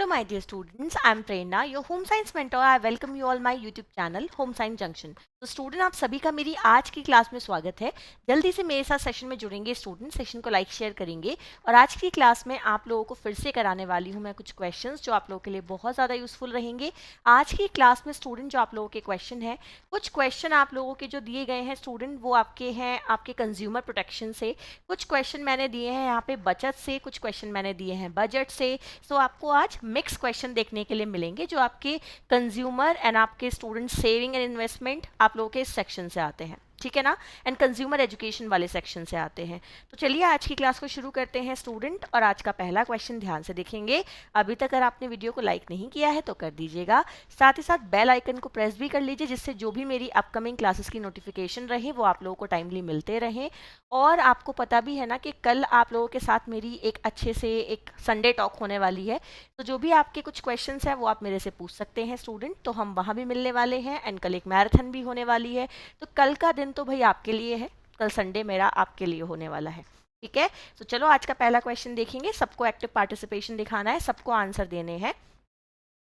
Hello my dear students, I am Prerna, your home science mentor. I welcome you all my YouTube channel Home Science Junction. तो student आप सभी का मेरी आज की class में स्वागत है। जल्दी से मेरे साथ सेशन में जुड़ेंगे स्टूडेंट, सेशन को लाइक शेयर करेंगे और आज की क्लास में आप लोगों को फिर से कराने वाली हूँ मैं कुछ क्वेश्चंस जो आप लोगों के लिए बहुत ज़्यादा यूजफुल रहेंगे। आज की क्लास में स्टूडेंट जो आप लोगों के क्वेश्चन है, कुछ क्वेश्चन आप लोगों के जो दिए गए हैं स्टूडेंट वो आपके हैं आपके कंज्यूमर प्रोटेक्शन से, कुछ क्वेश्चन मैंने दिए हैं यहाँ पे बचत से, कुछ क्वेश्चन मैंने दिए हैं बजट से। सो आपको आज मिक्स क्वेश्चन देखने के लिए मिलेंगे जो आपके कंज्यूमर एंड आपके स्टूडेंट सेविंग एंड इन्वेस्टमेंट आप लोगों के इस सेक्शन से आते हैं, ठीक है ना, एंड कंज्यूमर एजुकेशन वाले सेक्शन से आते हैं। तो चलिए आज की क्लास को शुरू करते हैं स्टूडेंट, और आज का पहला क्वेश्चन ध्यान से देखेंगे। अभी तक अगर आपने वीडियो को लाइक नहीं किया है तो कर दीजिएगा, साथ ही साथ बेल आइकन को प्रेस भी कर लीजिए जिससे जो भी मेरी अपकमिंग क्लासेस की नोटिफिकेशन रहे वो आप लोगों को टाइमली मिलते रहें। और आपको पता भी है ना कि कल आप लोगों के साथ मेरी एक अच्छे से एक संडे टॉक होने वाली है, तो जो भी आपके कुछ क्वेश्चंस हैं वो आप मेरे से पूछ सकते हैं स्टूडेंट। तो हम वहाँ भी मिलने वाले हैं एंड कल एक मैराथन भी होने वाली है, तो कल का दिन तो भाई आपके लिए है, कल संडे मेरा आपके लिए होने वाला है, ठीक है। तो चलो आज का पहला क्वेश्चन देखेंगे। सबको एक्टिव पार्टिसिपेशन दिखाना है, सबको आंसर देने हैं,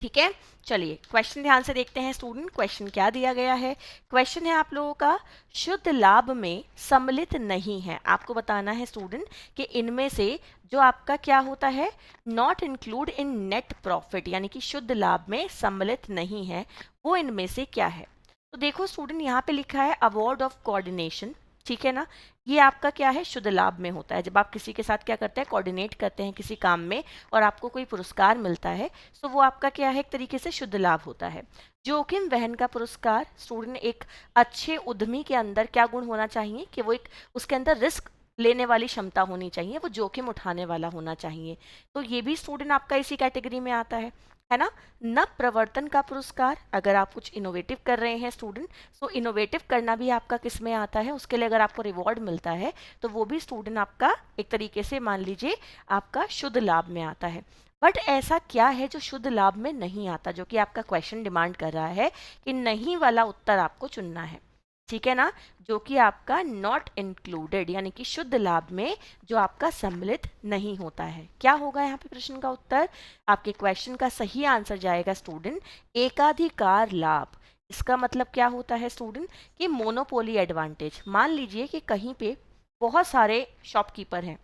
ठीक है। चलिए क्वेश्चन ध्यान से देखते हैं स्टूडेंट। क्वेश्चन क्या दिया गया है? क्वेश्चन है आप लोगों का शुद्ध लाभ में सम्मिलित नहीं है। आपको बताना है स्टूडेंट कि इनमें से जो आपका क्या होता है, not include in net profit, यानी कि शुद्ध लाभ में सम्मिलित नहीं है, वो इनमें से क्या है। तो देखो स्टूडेंट यहाँ पे लिखा है अवार्ड ऑफ कोऑर्डिनेशन, ठीक है ना। ये आपका क्या है, शुद्ध लाभ में होता है। जब आप किसी के साथ क्या करते हैं, कोऑर्डिनेट करते हैं किसी काम में और आपको कोई पुरस्कार मिलता है, तो वो आपका क्या है, एक तरीके से शुद्ध लाभ होता है। जोखिम वहन का पुरस्कार स्टूडेंट, एक अच्छे उद्यमी के अंदर क्या गुण होना चाहिए कि वो एक उसके अंदर रिस्क लेने वाली क्षमता होनी चाहिए, वो जोखिम उठाने वाला होना चाहिए। तो ये भी स्टूडेंट आपका इसी कैटेगरी में आता है ना। नव प्रवर्तन का पुरस्कार, अगर आप कुछ इनोवेटिव कर रहे हैं स्टूडेंट, सो इनोवेटिव करना भी आपका किस में आता है, उसके लिए अगर आपको रिवॉर्ड मिलता है तो वो भी स्टूडेंट आपका एक तरीके से मान लीजिए आपका शुद्ध लाभ में आता है। बट ऐसा क्या है जो शुद्ध लाभ में नहीं आता, जो कि आपका क्वेश्चन डिमांड कर रहा है कि नहीं वाला उत्तर आपको चुनना है, ठीक है ना, जो कि आपका नॉट इंक्लूडेड, यानी कि शुद्ध लाभ में जो आपका सम्मिलित नहीं होता है। क्या होगा यहाँ पे प्रश्न का उत्तर? आपके क्वेश्चन का सही आंसर जाएगा स्टूडेंट एकाधिकार लाभ। इसका मतलब क्या होता है स्टूडेंट कि मोनोपोली एडवांटेज। मान लीजिए कि कहीं पे बहुत सारे शॉपकीपर हैं,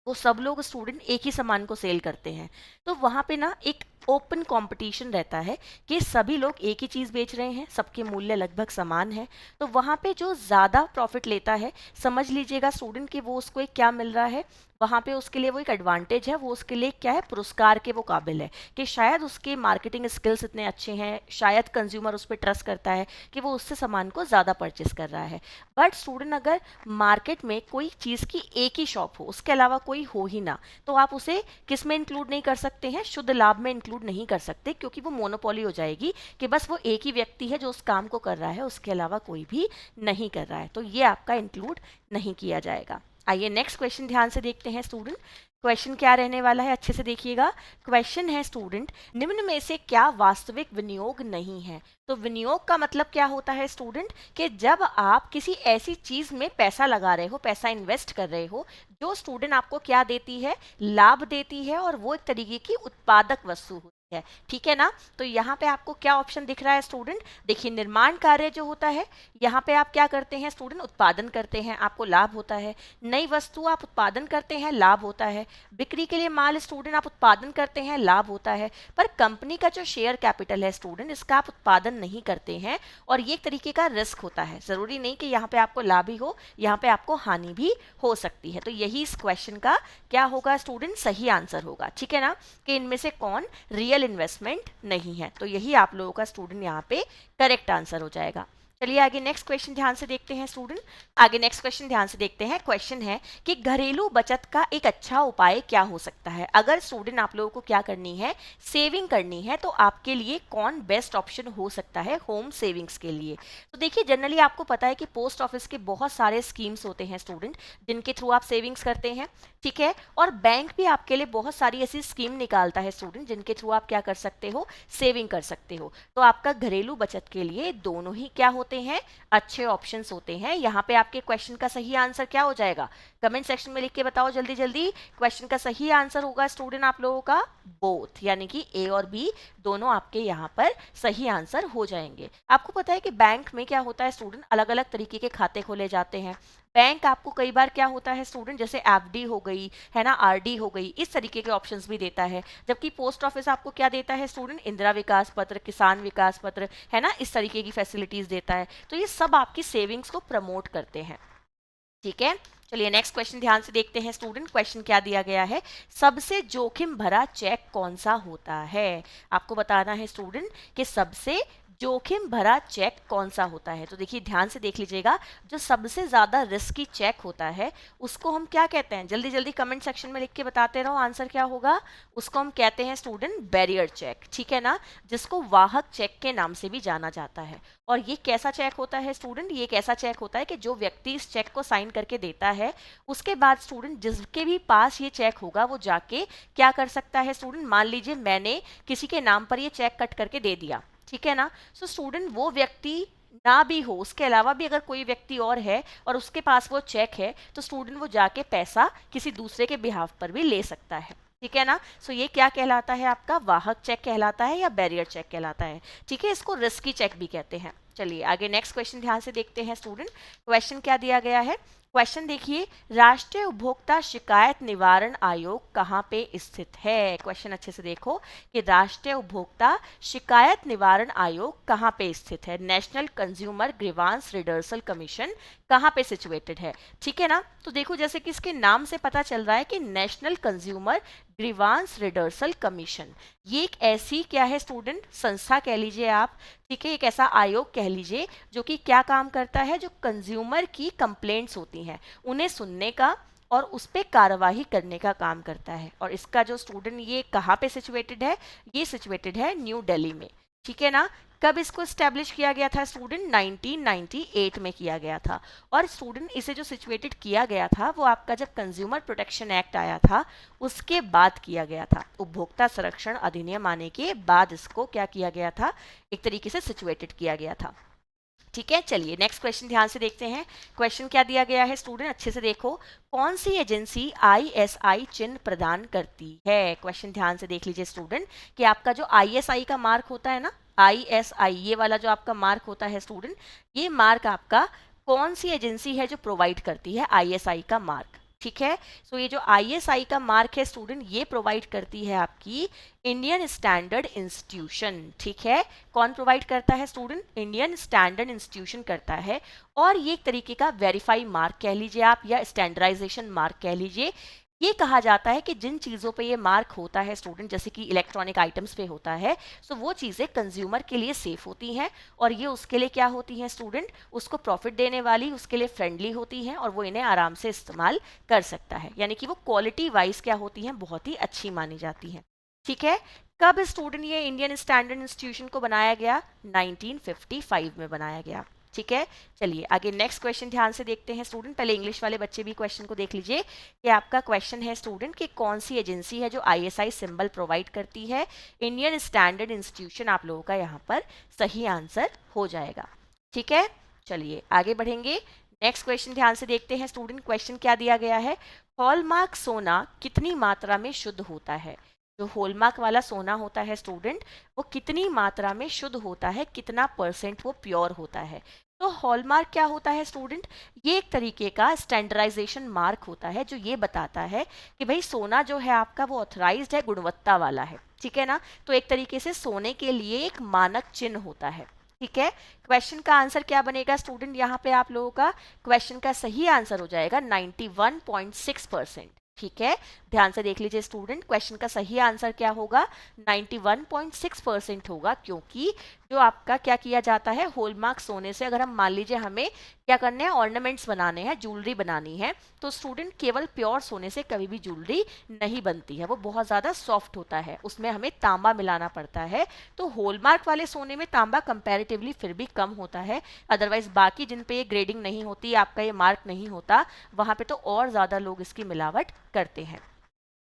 वो सब लोग स्टूडेंट एक ही सामान को सेल करते हैं, तो वहाँ पे ना एक ओपन कंपटीशन रहता है कि सभी लोग एक ही चीज़ बेच रहे हैं, सबके मूल्य लगभग समान है, तो वहाँ पे जो ज़्यादा प्रॉफिट लेता है, समझ लीजिएगा स्टूडेंट कि वो उसको एक क्या मिल रहा है, वहाँ पे उसके लिए वो एक एडवांटेज है, वो उसके लिए क्या है, पुरस्कार के वो काबिल है कि शायद उसके मार्केटिंग स्किल्स इतने अच्छे हैं, शायद कंज्यूमर उस पर ट्रस्ट करता है कि वो उससे सामान को ज़्यादा परचेस कर रहा है। बट स्टूडेंट अगर मार्केट में कोई चीज़ की एक ही शॉप हो, उसके अलावा कोई हो ही ना, तो आप उसे किस में इंक्लूड नहीं कर सकते हैं, शुद्ध लाभ में इंक्लूड नहीं कर सकते, क्योंकि वो मोनोपोली हो जाएगी कि बस वो एक ही व्यक्ति है जो उस काम को कर रहा है, उसके अलावा कोई भी नहीं कर रहा है, तो ये आपका इंक्लूड नहीं किया जाएगा। आइए नेक्स्ट क्वेश्चन ध्यान से देखते हैं स्टूडेंट। क्वेश्चन क्या रहने वाला है, अच्छे से देखिएगा। क्वेश्चन है स्टूडेंट, निम्न में से क्या वास्तविक विनियोग नहीं है। तो विनियोग का मतलब क्या होता है स्टूडेंट कि जब आप किसी ऐसी चीज में पैसा लगा रहे हो, पैसा इन्वेस्ट कर रहे हो, जो स्टूडेंट आपको क्या देती है, लाभ देती है, और वो एक तरीके की उत्पादक वस्तु होती है, ठीक है ना। तो यहाँ पे आपको क्या ऑप्शन दिख रहा है स्टूडेंट, देखिए निर्माण कार्य जो होता है, यहाँ पे आप क्या करते हैं स्टूडेंट, उत्पादन करते हैं, आपको लाभ होता है। नई वस्तु आप उत्पादन करते हैं, लाभ होता है। बिक्री के लिए माल स्टूडेंट आप उत्पादन करते हैं, लाभ होता है। पर कंपनी का जो शेयर कैपिटल है स्टूडेंट, इसका आप उत्पादन नहीं करते हैं, और ये एक तरीके का रिस्क होता है। जरूरी नहीं कि यहाँ पे आपको लाभ ही हो, यहाँ पे आपको हानि भी हो सकती है। तो यही इस क्वेश्चन का क्या होगा स्टूडेंट, सही आंसर होगा, ठीक है ना, कि इनमें से कौन रियल इन्वेस्टमेंट नहीं है। तो यही आप लोगों का स्टूडेंट यहाँ पे करेक्ट आंसर हो जाएगा। चलिए आगे नेक्स्ट क्वेश्चन ध्यान से देखते हैं स्टूडेंट। आगे नेक्स्ट क्वेश्चन ध्यान से देखते हैं। क्वेश्चन है कि घरेलू बचत का एक अच्छा उपाय क्या हो सकता है। अगर स्टूडेंट आप लोगों को क्या करनी है, सेविंग करनी है, तो आपके लिए कौन बेस्ट ऑप्शन हो सकता है होम सेविंग्स के लिए। तो देखिए जनरली आपको पता है कि पोस्ट ऑफिस के बहुत सारे स्कीम्स होते हैं स्टूडेंट, जिनके थ्रू आप सेविंग्स करते हैं, ठीक है। और बैंक भी आपके लिए बहुत सारी ऐसी स्कीम निकालता है स्टूडेंट, जिनके थ्रू आप क्या कर सकते हो, सेविंग कर सकते हो। तो आपका घरेलू बचत के लिए दोनों ही क्या होते होते हैं, अच्छे ऑप्शंस होते हैं। यहाँ पे आपके क्वेश्चन का सही आंसर क्या हो जाएगा, कमेंट सेक्शन में लिख के बताओ जल्दी जल्दी। क्वेश्चन का सही आंसर होगा स्टूडेंट आप लोगों का बोथ, यानी कि ए और बी दोनों आपके यहाँ पर सही आंसर हो जाएंगे। आपको पता है कि बैंक में क्या होता है स्टूडेंट, अलग अलग तरीके के खाते खोले जाते हैं। बैंक आपको कई बार क्या होता है स्टूडेंट, जैसे एफडी हो गई है ना, आरडी हो गई, इस तरीके के ऑप्शंस भी देता है। जबकि पोस्ट ऑफिस आपको क्या देता है स्टूडेंट, इंदिरा विकास पत्र, किसान विकास पत्र, है ना, इस तरीके की फैसिलिटीज देता है। तो ये सब आपकी सेविंग्स को प्रमोट करते हैं। ठीक है, चलिए नेक्स्ट क्वेश्चन ध्यान से देखते हैं स्टूडेंट। क्वेश्चन क्या दिया गया है, सबसे जोखिम भरा चेक कौन सा होता है। आपको बताना है स्टूडेंट कि सबसे जोखिम भरा चेक कौन सा होता है। तो देखिए ध्यान से देख लीजिएगा, जो सबसे ज्यादा रिस्की चेक होता है उसको हम क्या कहते हैं, जल्दी जल्दी कमेंट सेक्शन में लिख के बताते रहो आंसर क्या होगा। उसको हम कहते हैं स्टूडेंट बैरियर चेक, ठीक है ना, जिसको वाहक चेक के नाम से भी जाना जाता है। और ये कैसा चेक होता है स्टूडेंट, ये एक ऐसा चेक होता है कि जो व्यक्ति इस चेक को साइन करके देता है, उसके बाद स्टूडेंट जिसके भी पास ये चेक होगा वो जाके क्या कर सकता है स्टूडेंट, मान लीजिए मैंने किसी के नाम पर ये चेक कट करके दे दिया, ठीक है ना। सो स्टूडेंट वो व्यक्ति ना भी हो, उसके अलावा भी अगर कोई व्यक्ति और है और उसके पास वो चेक है, तो स्टूडेंट वो जाके पैसा किसी दूसरे के बिहाफ पर भी ले सकता है, ठीक है ना। सो ये क्या कहलाता है, आपका वाहक चेक कहलाता है या बैरियर चेक कहलाता है। ठीक है, इसको रिस्की चेक भी कहते हैं। चलिए आगे नेक्स्ट क्वेश्चन ध्यान से देखते हैं स्टूडेंट। क्वेश्चन क्या दिया गया है, क्वेश्चन देखिए, राष्ट्रीय उपभोक्ता शिकायत निवारण आयोग कहाँ पे स्थित है। क्वेश्चन अच्छे से देखो कि राष्ट्रीय उपभोक्ता शिकायत निवारण आयोग कहाँ पे स्थित है, national consumer grievance redressal commission कहाँ पे सिचुएटेड है। ठीक है ना, तो देखो जैसे कि इसके नाम से पता चल रहा है कि national consumer grievance redressal commission, ये एक ऐसी क्या है स्टूडेंट, संस्था कह लीजिए आप, ठीक है, एक ऐसा आयोग कह लीजिए जो कि क्या काम करता है, जो कंज्यूमर की कंप्लेंट्स होती हैं उन्हें सुनने का और उस पर कार्रवाई करने का काम करता है। और इसका जो स्टूडेंट ये कहाँ पे सिचुएटेड है, ये सिचुएटेड है न्यू दिल्ली में, ठीक है ना। कब इसको स्टैब्लिश किया गया था स्टूडेंट, 1998 में किया गया था। और स्टूडेंट इसे जो सिचुएटेड किया गया था वो आपका जब कंज्यूमर प्रोटेक्शन एक्ट आया था उसके बाद किया गया था, उपभोक्ता संरक्षण अधिनियम आने के बाद इसको क्या किया गया था, एक तरीके से सिचुएटेड किया गया था। ठीक है, चलिए नेक्स्ट क्वेश्चन ध्यान से देखते हैं। क्वेश्चन क्या दिया गया है स्टूडेंट, अच्छे से देखो, कौन सी एजेंसी आईएसआई चिन्ह प्रदान करती है। क्वेश्चन ध्यान से देख लीजिए स्टूडेंट कि आपका जो आईएसआई का मार्क होता है ना, आईएसआई ये वाला जो आपका मार्क होता है स्टूडेंट, ये मार्क आपका कौन सी एजेंसी है जो प्रोवाइड करती है आईएसआई का मार्क। ठीक है, सो ये जो आईएसआई का मार्क है स्टूडेंट, ये प्रोवाइड करती है आपकी इंडियन स्टैंडर्ड इंस्टीट्यूशन। ठीक है, कौन प्रोवाइड करता है स्टूडेंट, इंडियन स्टैंडर्ड इंस्टीट्यूशन करता है। और ये एक तरीके का वेरीफाई मार्क कह लीजिए आप या स्टैंडर्डाइजेशन मार्क कह लीजिए। ये कहा जाता है कि जिन चीज़ों पे ये मार्क होता है स्टूडेंट, जैसे कि इलेक्ट्रॉनिक आइटम्स पे होता है, सो वो चीज़ें कंज्यूमर के लिए सेफ होती हैं और ये उसके लिए क्या होती हैं स्टूडेंट, उसको प्रॉफिट देने वाली, उसके लिए फ्रेंडली होती हैं और वो इन्हें आराम से इस्तेमाल कर सकता है, यानी कि वो क्वालिटी वाइज क्या होती हैं, बहुत ही अच्छी मानी जाती हैं। ठीक है, कब स्टूडेंट ये इंडियन स्टैंडर्ड इंस्टीट्यूशन को बनाया गया, 1955 में बनाया गया। ठीक है, चलिए आगे नेक्स्ट क्वेश्चन ध्यान से देखते हैं स्टूडेंट। पहले इंग्लिश वाले बच्चे भी क्वेश्चन को देख लीजिए कि आपका क्वेश्चन है स्टूडेंट कि कौन सी एजेंसी है जो आईएसआई सिंबल प्रोवाइड करती है, इंडियन स्टैंडर्ड इंस्टीट्यूशन आप लोगों का यहाँ पर सही आंसर हो जाएगा। ठीक है, चलिए आगे बढ़ेंगे। नेक्स्ट क्वेश्चन ध्यान से देखते हैं स्टूडेंट। क्वेश्चन क्या दिया गया है, हॉलमार्क सोना कितनी मात्रा में शुद्ध होता है। जो हॉलमार्क वाला सोना होता है स्टूडेंट, वो कितनी मात्रा में शुद्ध होता है, कितना परसेंट वो प्योर होता है। तो हॉलमार्क क्या होता है स्टूडेंट, ये एक तरीके का स्टैंडर्डाइजेशन मार्क होता है जो ये बताता है कि भाई सोना जो है आपका वो ऑथराइज्ड है, गुणवत्ता वाला है। ठीक है ना, तो एक तरीके से सोने के लिए एक मानक चिन्ह होता है। ठीक है, क्वेश्चन का आंसर क्या बनेगा स्टूडेंट, यहाँ पे आप लोगों का क्वेश्चन का सही आंसर हो जाएगा 91.6%। ठीक है, ध्यान से देख लीजिए स्टूडेंट, क्वेश्चन का सही आंसर क्या होगा, 91.6% होगा, क्योंकि जो आपका क्या किया जाता है, हॉलमार्क सोने से अगर हम मान लीजिए हमें क्या करने हैं, ऑर्नामेंट्स बनाने हैं, ज्वेलरी बनानी है, तो स्टूडेंट केवल प्योर सोने से कभी भी ज्वेलरी नहीं बनती है, वो बहुत ज़्यादा सॉफ्ट होता है, उसमें हमें तांबा मिलाना पड़ता है। तो हॉलमार्क वाले सोने में तांबा कंपैरेटिवली फिर भी कम होता है, अदरवाइज बाकी जिन पे ये ग्रेडिंग नहीं होती, आपका ये मार्क नहीं होता, वहाँ पे तो और ज़्यादा लोग इसकी मिलावट करते हैं।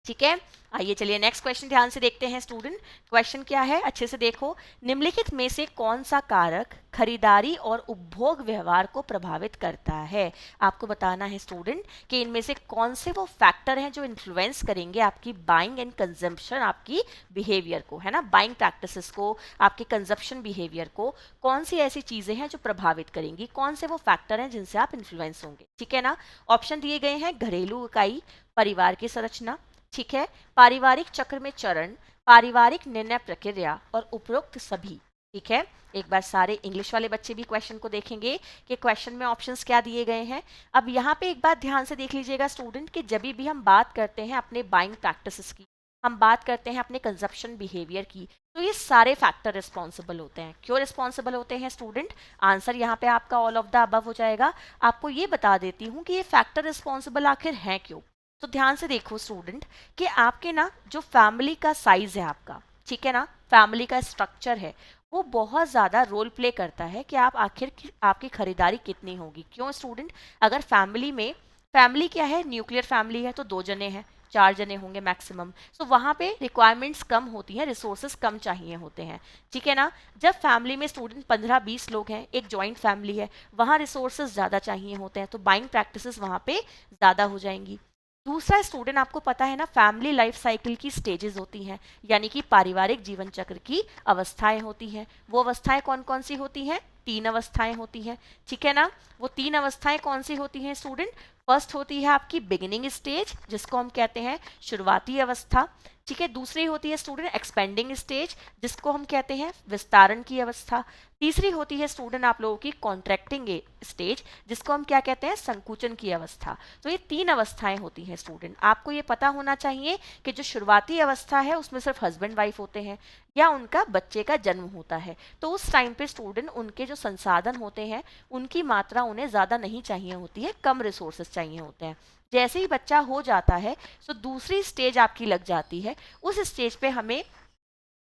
ठीक है। आइए चलिए नेक्स्ट क्वेश्चन ध्यान से देखते हैं स्टूडेंट। क्वेश्चन क्या है, अच्छे से देखो। निम्नलिखित में से कौन सा कारक खरीदारी और उपभोग व्यवहार को प्रभावित करता है? आपको बताना है स्टूडेंट कि इनमें से कौन से वो फैक्टर हैं जो इन्फ्लुएंस करेंगे आपकी बाइंग एंड कंजम्पशन, आपकी बिहेवियर को, है ना, बाइंग प्रैक्टिसेस को, आपके कंजप्शन बिहेवियर को। कौन सी ऐसी चीजें हैं जो प्रभावित करेंगी, कौन से वो फैक्टर हैं जिनसे आप इन्फ्लुएंस होंगे, ठीक है ना। ऑप्शन दिए गए हैं, घरेलू इकाई, परिवार की संरचना, ठीक है, पारिवारिक चक्र में चरण, पारिवारिक निर्णय प्रक्रिया और उपरोक्त सभी। ठीक है, एक बार सारे इंग्लिश वाले बच्चे भी क्वेश्चन को देखेंगे कि क्वेश्चन में ऑप्शंस क्या दिए गए हैं। अब यहाँ पे एक बात ध्यान से देख लीजिएगा स्टूडेंट कि जब भी हम बात करते हैं अपने बाइंग प्रैक्टिसेस की, हम बात करते हैं अपने कंजप्शन बिहेवियर की, तो ये सारे फैक्टर रिस्पॉन्सिबल होते हैं। क्यों रिस्पॉन्सिबल होते हैं स्टूडेंट? आंसर यहाँ पे आपका ऑल ऑफ द अबव हो जाएगा। आपको ये बता देती हूँ कि ये फैक्टर रिस्पॉन्सिबल आखिर हैं क्यों। तो ध्यान से देखो स्टूडेंट कि आपके ना जो फैमिली का साइज है आपका, ठीक है ना, फैमिली का स्ट्रक्चर है, वो बहुत ज़्यादा रोल प्ले करता है कि आप आखिर आपकी खरीदारी कितनी होगी। क्यों स्टूडेंट? अगर फैमिली में, फैमिली क्या है, न्यूक्लियर फैमिली है तो 2 जने हैं, 4 जने होंगे मैक्सिमम, सो वहाँ पे रिक्वायरमेंट्स कम होती हैं, रिसोर्सेज कम चाहिए होते हैं, ठीक है ना। जब फैमिली में स्टूडेंट 15-20 लोग हैं, एक जॉइंट फैमिली है, वहाँ रिसोर्सेज ज़्यादा चाहिए होते हैं, तो बाइंग प्रैक्टिसेस वहाँ पे ज़्यादा हो जाएंगी। दूसरा स्टूडेंट, आपको पता है ना, फैमिली लाइफ साइकिल की स्टेजेस होती हैं, यानी कि पारिवारिक जीवन चक्र की अवस्थाएं होती हैं। वो अवस्थाएं कौन कौन सी होती हैं? 3 अवस्थाएं होती हैं, ठीक है ना। वो 3 अवस्थाएं कौन सी होती हैं स्टूडेंट? फर्स्ट होती है आपकी बिगिनिंग स्टेज, जिसको हम कहते हैं शुरुआती अवस्था, ठीक है। दूसरी होती है स्टूडेंट एक्सपेंडिंग स्टेज, जिसको हम कहते हैं विस्तारण की अवस्था। तीसरी होती है स्टूडेंट आप लोगों की कॉन्ट्रैक्टिंग स्टेज, जिसको हम क्या कहते हैं, संकुचन की अवस्था। तो ये 3 अवस्थाएं होती हैं स्टूडेंट। आपको ये पता होना चाहिए कि जो शुरुआती अवस्था है उसमें सिर्फ हस्बैंड वाइफ होते हैं या उनका बच्चे का जन्म होता है, तो उस टाइम पे स्टूडेंट उनके जो संसाधन होते हैं उनकी मात्रा उन्हें ज़्यादा नहीं चाहिए होती है, कम रिसोर्सेज चाहिए होते हैं। जैसे ही बच्चा हो जाता है तो दूसरी स्टेज आपकी लग जाती है। उस स्टेज पे हमें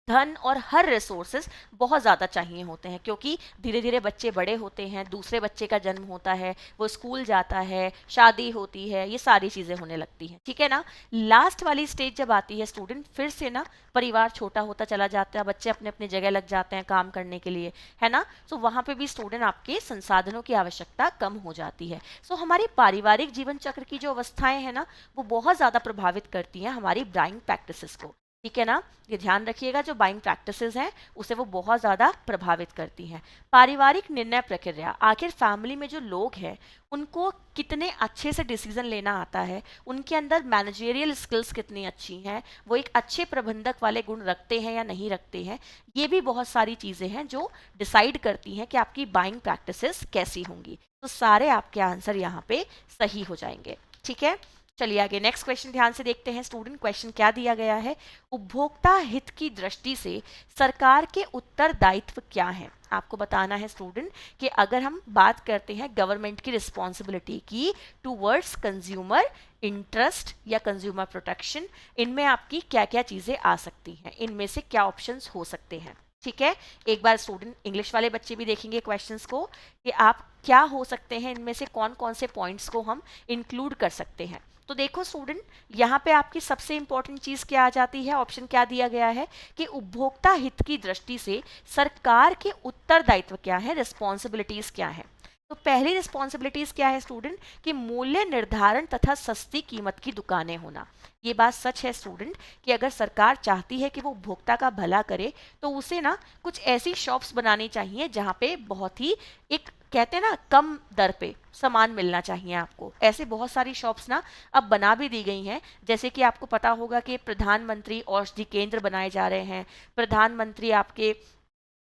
धन और हर रिसोर्सेज बहुत ज़्यादा चाहिए होते हैं, क्योंकि धीरे धीरे बच्चे बड़े होते हैं, दूसरे बच्चे का जन्म होता है, वो स्कूल जाता है, शादी होती है, ये सारी चीज़ें होने लगती हैं, ठीक है ना। लास्ट वाली स्टेज जब आती है स्टूडेंट, फिर से ना परिवार छोटा होता चला जाता है, बच्चे अपने अपने जगह लग जाते हैं काम करने के लिए, है ना। सो वहाँ पे भी स्टूडेंट आपके संसाधनों की आवश्यकता कम हो जाती है। सो हमारी पारिवारिक जीवन चक्र की जो अवस्थाएं हैं ना, वो बहुत ज़्यादा प्रभावित करती हैं हमारी बाइंग प्रैक्टिसेस को, ठीक है ना। ये ध्यान रखिएगा, जो बाइंग प्रैक्टिसेस हैं उसे वो बहुत ज़्यादा प्रभावित करती हैं। पारिवारिक निर्णय प्रक्रिया, आखिर फैमिली में जो लोग हैं उनको कितने अच्छे से डिसीजन लेना आता है, उनके अंदर मैनेजरियल स्किल्स कितनी अच्छी हैं, वो एक अच्छे प्रबंधक वाले गुण रखते हैं या नहीं रखते हैं, ये भी बहुत सारी चीज़ें हैं जो डिसाइड करती हैं कि आपकी बाइंग प्रैक्टिसेस कैसी होंगी। तो सारे आपके आंसर यहाँ पे सही हो जाएंगे, ठीक है। चलिए आगे नेक्स्ट क्वेश्चन ध्यान से देखते हैं स्टूडेंट। क्वेश्चन क्या दिया गया है? उपभोक्ता हित की दृष्टि से सरकार के उत्तरदायित्व क्या है? आपको बताना है स्टूडेंट कि अगर हम बात करते हैं गवर्नमेंट की रिस्पॉन्सिबिलिटी की टूवर्ड्स कंज्यूमर इंटरेस्ट या कंज्यूमर प्रोटेक्शन, इनमें आपकी क्या क्या चीज़ें आ सकती हैं, इनमें से क्या ऑप्शंस हो सकते हैं, ठीक है। एक बार स्टूडेंट इंग्लिश वाले बच्चे भी देखेंगे क्वेश्चंस को कि आप क्या हो सकते हैं, इनमें से कौन कौन से पॉइंट्स को हम इंक्लूड कर सकते हैं। तो देखो स्टूडेंट, यहाँ पे आपकी सबसे इंपॉर्टेंट चीज़ क्या आ जाती है, ऑप्शन क्या दिया गया है कि उपभोक्ता हित की दृष्टि से सरकार के उत्तरदायित्व क्या है, रिस्पॉन्सिबिलिटीज क्या है। तो पहली रिस्पॉन्सिबिलिटीज क्या है स्टूडेंट कि मूल्य निर्धारण तथा सस्ती कीमत की दुकानें होना। ये बात सच है स्टूडेंट कि अगर सरकार चाहती है कि वो उपभोक्ता का भला करे तो उसे ना कुछ ऐसी शॉप्स बनानी चाहिए जहाँ पे बहुत ही एक कहते हैं ना कम दर पे सामान मिलना चाहिए आपको। ऐसे बहुत सारी शॉप्स ना अब बना भी दी गई हैं, जैसे कि आपको पता होगा कि प्रधानमंत्री औषधि केंद्र बनाए जा रहे हैं, प्रधानमंत्री आपके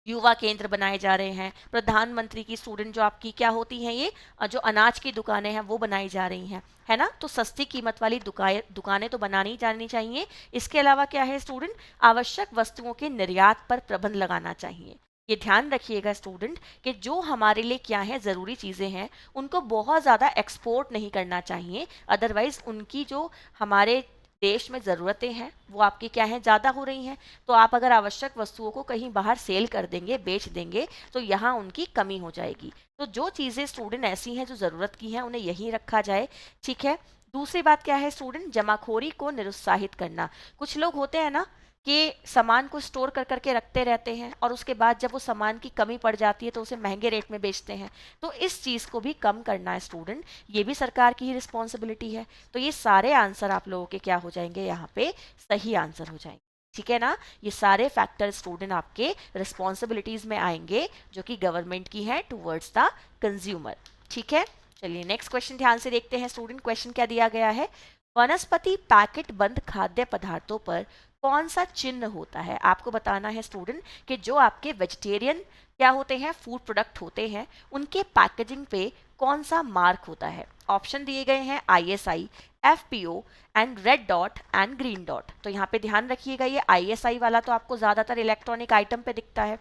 युवा केंद्र बनाए जा रहे हैं, प्रधानमंत्री की स्टूडेंट जो आपकी क्या होती हैं, ये जो अनाज की दुकानें हैं वो बनाई जा रही हैं, है ना। तो सस्ती कीमत वाली दुकानें तो बनानी जानी चाहिए। इसके अलावा क्या है स्टूडेंट, आवश्यक वस्तुओं के निर्यात पर प्रतिबंध लगाना चाहिए। ये ध्यान रखिएगा स्टूडेंट कि जो हमारे लिए क्या है ज़रूरी चीज़ें हैं उनको बहुत ज़्यादा एक्सपोर्ट नहीं करना चाहिए, अदरवाइज़ उनकी जो हमारे देश में ज़रूरतें हैं वो आपकी क्या है, ज़्यादा हो रही हैं। तो आप अगर आवश्यक वस्तुओं को कहीं बाहर सेल कर देंगे, बेच देंगे, तो यहाँ उनकी कमी हो जाएगी। तो जो चीज़ें स्टूडेंट ऐसी हैं जो ज़रूरत की हैं उन्हें यहीं रखा जाए, ठीक है। दूसरी बात क्या है स्टूडेंट, जमाखोरी को निरुत्साहित करना। कुछ लोग होते हैं ना कि सामान को स्टोर कर करके रखते रहते हैं और उसके बाद जब वो सामान की कमी पड़ जाती है तो उसे महंगे रेट में बेचते हैं। तो इस चीज़ को भी कम करना है स्टूडेंट, ये भी सरकार की ही रिस्पॉन्सिबिलिटी है। तो ये सारे आंसर आप लोगों के क्या हो जाएंगे, यहाँ पे सही आंसर हो जाएंगे। ठीक है ना, ये सारे फैक्टर स्टूडेंट आपके रिस्पॉन्सिबिलिटीज में आएंगे जो कि गवर्नमेंट की है टूवर्ड्स द कंज्यूमर। ठीक है, चलिए नेक्स्ट क्वेश्चन ध्यान से देखते हैं स्टूडेंट। क्वेश्चन क्या दिया गया है, वनस्पति पैकेट बंद खाद्य पदार्थों पर कौन सा चिन्ह होता है। आपको बताना है स्टूडेंट कि जो आपके वेजिटेरियन क्या होते हैं, फूड प्रोडक्ट होते हैं, उनके पैकेजिंग पे कौन सा मार्क होता है। ऑप्शन दिए गए हैं ISI, FPO and red dot and green dot. तो यहाँ पे ध्यान रखिएगा, ये ISI वाला तो आपको ज़्यादातर इलेक्ट्रॉनिक आइटम पे दिखता है।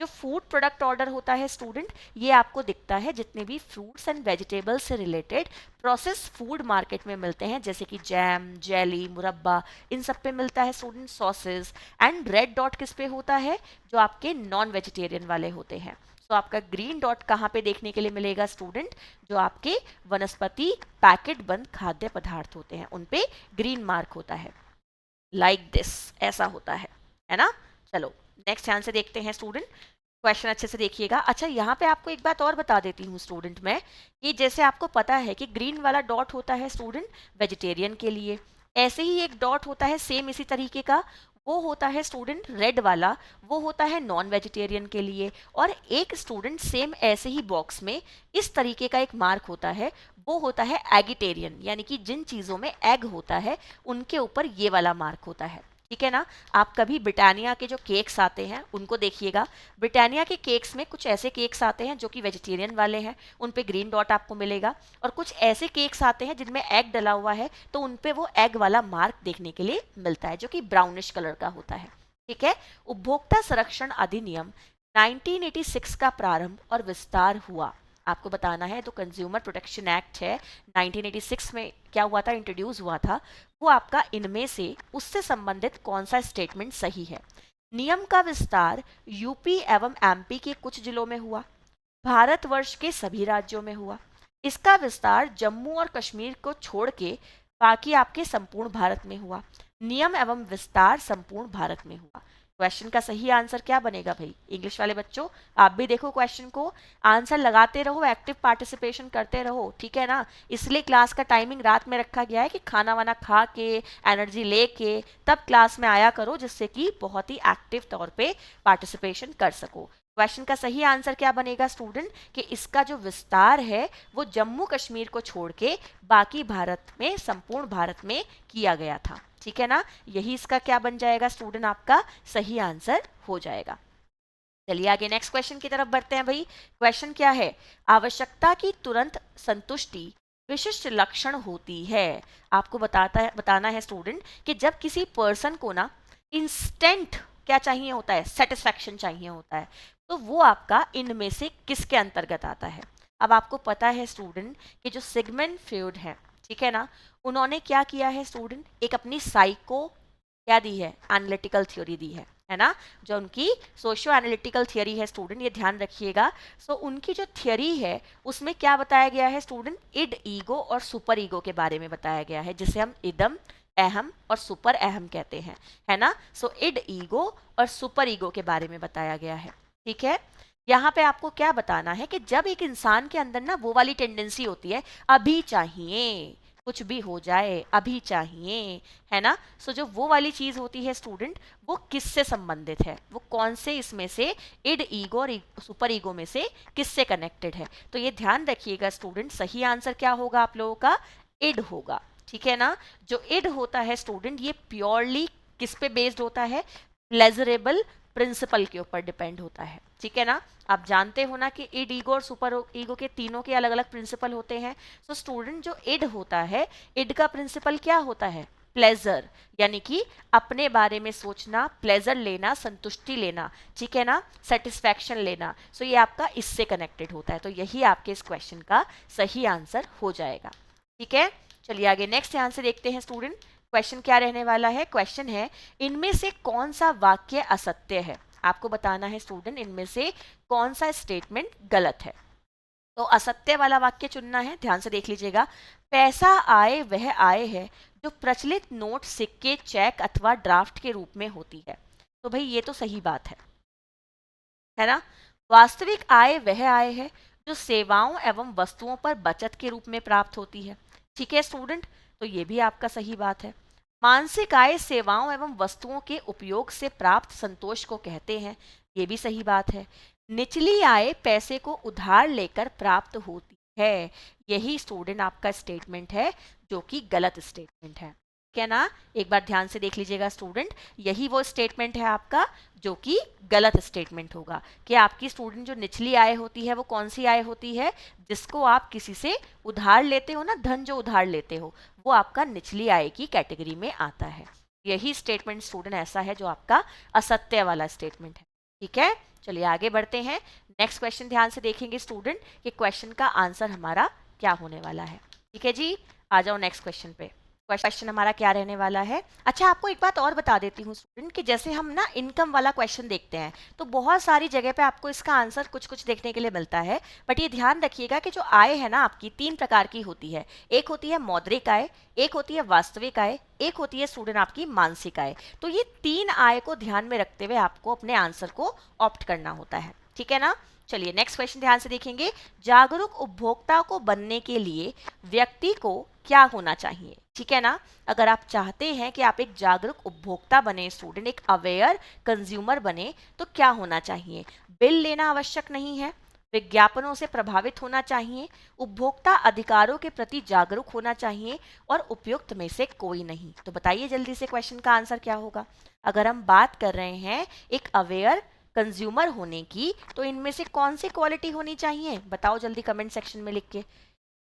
जो फूड प्रोडक्ट ऑर्डर होता है स्टूडेंट, ये आपको दिखता है जितने भी फ्रूट्स एंड वेजिटेबल्स से रिलेटेड प्रोसेस फूड मार्केट में मिलते हैं, जैसे कि जैम, जेली, मुरब्बा, इन सब पे मिलता है student, sauces. And red dot किस पे होता है, जो आपके नॉन वेजिटेरियन वाले होते हैं। तो आपका ग्रीन डॉट कहाँ पे देखने के लिए मिलेगा स्टूडेंट, जो आपके वनस्पति पैकेट बंद खाद्य पदार्थ होते हैं उन पे ग्रीन मार्क होता है, लाइक दिस, ऐसा होता है ना। चलो नेक्स्ट ध्यान से देखते हैं स्टूडेंट, क्वेश्चन अच्छे से देखिएगा। अच्छा, यहाँ पे आपको एक बात और बता देती हूँ स्टूडेंट मैं, कि जैसे आपको पता है कि ग्रीन वाला डॉट होता है स्टूडेंट वेजिटेरियन के लिए, ऐसे ही एक डॉट होता है सेम इसी तरीके का, वो होता है स्टूडेंट रेड वाला, वो होता है नॉन वेजिटेरियन के लिए। और एक स्टूडेंट सेम ऐसे ही बॉक्स में इस तरीके का एक मार्क होता है, वो होता है एगिटेरियन, यानी कि जिन चीज़ों में एग होता है उनके ऊपर ये वाला मार्क होता है। ठीक है ना, आप कभी ब्रिटानिया के जो केक्स आते हैं उनको देखिएगा, ब्रिटानिया के केक्स में कुछ ऐसे केक्स आते हैं जो कि वेजिटेरियन वाले हैं, उन पे ग्रीन डॉट आपको मिलेगा। और कुछ ऐसे केक्स आते हैं जिनमें एग डला हुआ है, तो उन पे वो एग वाला मार्क देखने के लिए मिलता है, जो कि ब्राउनिश कलर का होता है। ठीक है, उपभोक्ता संरक्षण अधिनियम 1986 का प्रारंभ और विस्तार हुआ। आपको बताना है, तो कंज्यूमर प्रोटेक्शन एक्ट है 1986 में क्या हुआ था, इंट्रोड्यूस हुआ था, वो आपका इनमें से उससे संबंधित कौन सा स्टेटमेंट सही है। नियम का विस्तार यूपी एवं एमपी के कुछ जिलों में हुआ, भारतवर्ष के सभी राज्यों में हुआ। इसका विस्तार जम्मू और कश्मीर को छोड़ के बाकी आपके संपूर्ण भारत में हुआ। नियम एवं विस्तार संपूर्ण भारत में हुआ। क्वेश्चन का सही आंसर क्या बनेगा भाई, इंग्लिश वाले बच्चों आप भी देखो क्वेश्चन को, आंसर लगाते रहो, एक्टिव पार्टिसिपेशन करते रहो। ठीक है ना, इसलिए क्लास का टाइमिंग रात में रखा गया है कि खाना वाना खा के एनर्जी लेके तब क्लास में आया करो, जिससे कि बहुत ही एक्टिव तौर पे पार्टिसिपेशन कर सको। क्वेश्चन का सही आंसर क्या बनेगा स्टूडेंट, कि इसका जो विस्तार है वो जम्मू कश्मीर को छोड़ के बाकी भारत में, संपूर्ण भारत में किया गया था। ठीक है ना, यही इसका क्या बन जाएगा स्टूडेंट, आपका सही आंसर हो जाएगा। चलिए आगे नेक्स्ट क्वेश्चन की तरफ बढ़ते हैं भाई। क्वेश्चन क्या है, आवश्यकता की तुरंत संतुष्टि विशिष्ट लक्षण होती है। आपको बताना है स्टूडेंट कि जब किसी पर्सन को ना इंस्टेंट क्या चाहिए होता है, सेटिस्फैक्शन चाहिए होता है, तो वो आपका इनमें से किसके अंतर्गत आता है। अब आपको पता है स्टूडेंट कि जो सिगमंड फ्रॉइड है, ठीक है ना, उन्होंने क्या किया है स्टूडेंट, एक अपनी साइको क्या दी है, एनालिटिकल थ्योरी दी है ना, जो उनकी सोशियो एनालिटिकल थियरी है स्टूडेंट, ये ध्यान रखिएगा। सो उनकी जो थियरी है उसमें क्या बताया गया है स्टूडेंट, इड, ईगो और सुपर ईगो के बारे में बताया गया है, जिसे हम इदम, अहम और सुपर अहम कहते हैं, है ना। सो इड, ईगो और सुपर ईगो के बारे में बताया गया है। ठीक है, यहाँ पे आपको क्या बताना है कि जब एक इंसान के अंदर ना वो वाली टेंडेंसी होती है, अभी चाहिए, कुछ भी हो जाए अभी चाहिए, है ना। सो जो वो वाली चीज होती है स्टूडेंट, वो किससे संबंधित है, वो कौन से इसमें से, इड, ईगो और सुपर ईगो में से किससे कनेक्टेड है। तो ये ध्यान रखिएगा स्टूडेंट, सही आंसर क्या होगा आप लोगों का, इड होगा। ठीक है ना, जो इड होता है स्टूडेंट, ये प्योरली किस पे बेस्ड होता है, प्लेजरेबल प्रिंसिपल के ऊपर डिपेंड होता है। ठीक है ना, आप जानते हो ना कि इड, ईगो और सुपर ईगो के तीनों के अलग अलग प्रिंसिपल होते हैं। सो स्टूडेंट जो इड होता है, इड का प्रिंसिपल क्या होता है, प्लेजर, यानी कि अपने बारे में सोचना, प्लेजर लेना, संतुष्टि लेना, ठीक है ना, सेटिस्फैक्शन लेना। सो ये आपका इससे कनेक्टेड होता है, तो यही आपके इस क्वेश्चन का सही आंसर हो जाएगा। ठीक है, चलिए आगे नेक्स्ट ध्यान से देखते हैं स्टूडेंट। क्वेश्चन क्या रहने वाला है, क्वेश्चन है इनमें से कौन सा वाक्य असत्य है। आपको बताना है स्टूडेंट, इनमें से कौन सा स्टेटमेंट गलत है। तो असत्य वाला वाक्य चुनना है, ध्यान से देख लीजिएगा। पैसा आय वह आय है जो प्रचलित नोट, सिक्के, चेक अथवा ड्राफ्ट के रूप में होती है। तो भाई ये तो सही बात है ना। वास्तविक आय वह आय है जो सेवाओं एवं वस्तुओं पर बचत के रूप में प्राप्त होती है। ठीक है स्टूडेंट, तो ये भी आपका सही बात है। मानसिक आय सेवाओं एवं वस्तुओं के उपयोग से प्राप्त संतोष को कहते हैं। ये भी सही बात है। निचली आय पैसे को उधार लेकर प्राप्त होती है। यही स्टूडेंट आपका स्टेटमेंट है जो कि गलत स्टेटमेंट है। क्या ना, एक बार ध्यान से देख लीजिएगा स्टूडेंट, यही वो स्टेटमेंट है आपका जो कि गलत स्टेटमेंट होगा। कि आपकी स्टूडेंट जो निचली आय होती है वो कौन सी आय होती है, जिसको आप किसी से उधार लेते हो ना, धन जो उधार लेते हो, वो आपका निचली आय की कैटेगरी में आता है। यही स्टेटमेंट स्टूडेंट ऐसा है जो आपका असत्य वाला स्टेटमेंट है। ठीक है, चलिए आगे बढ़ते हैं। नेक्स्ट क्वेश्चन ध्यान से देखेंगे स्टूडेंट कि क्वेश्चन का आंसर हमारा क्या होने वाला है। ठीक है जी, आ जाओ नेक्स्ट क्वेश्चन पे। क्वेश्चन हमारा क्या रहने वाला है। अच्छा, आपको एक बात और बता देती हूँ स्टूडेंट कि जैसे हम ना इनकम वाला क्वेश्चन देखते हैं तो बहुत सारी जगह पे आपको इसका आंसर कुछ कुछ देखने के लिए मिलता है। बट ये ध्यान रखिएगा कि जो आय है ना आपकी, 3 प्रकार की होती है। एक होती है मौद्रिक आय, एक होती है वास्तविक आय, एक होती है स्टूडेंट आपकी मानसिक आय। तो ये 3 आय को ध्यान में रखते हुए आपको अपने आंसर को ऑप्ट करना होता है। ठीक है ना। चलिए नेक्स्ट क्वेश्चन ध्यान से देखेंगे। जागरूक उपभोक्ता को बनने के लिए व्यक्ति को क्या होना चाहिए। ठीक है ना। अगर आप चाहते हैं कि आप एक जागरूक उपभोक्ता बने स्टूडेंट, एक अवेयर कंज्यूमर बने, तो क्या होना चाहिए। बिल लेना आवश्यक नहीं है, विज्ञापनों से प्रभावित होना चाहिए, उपभोक्ता अधिकारों के प्रति जागरूक होना चाहिए, और उपयुक्त में से कोई नहीं। तो बताइए जल्दी से क्वेश्चन का आंसर क्या होगा। अगर हम बात कर रहे हैं एक अवेयर कंज्यूमर होने की, तो इनमें से कौन सी क्वालिटी होनी चाहिए, बताओ जल्दी कमेंट सेक्शन में लिख के।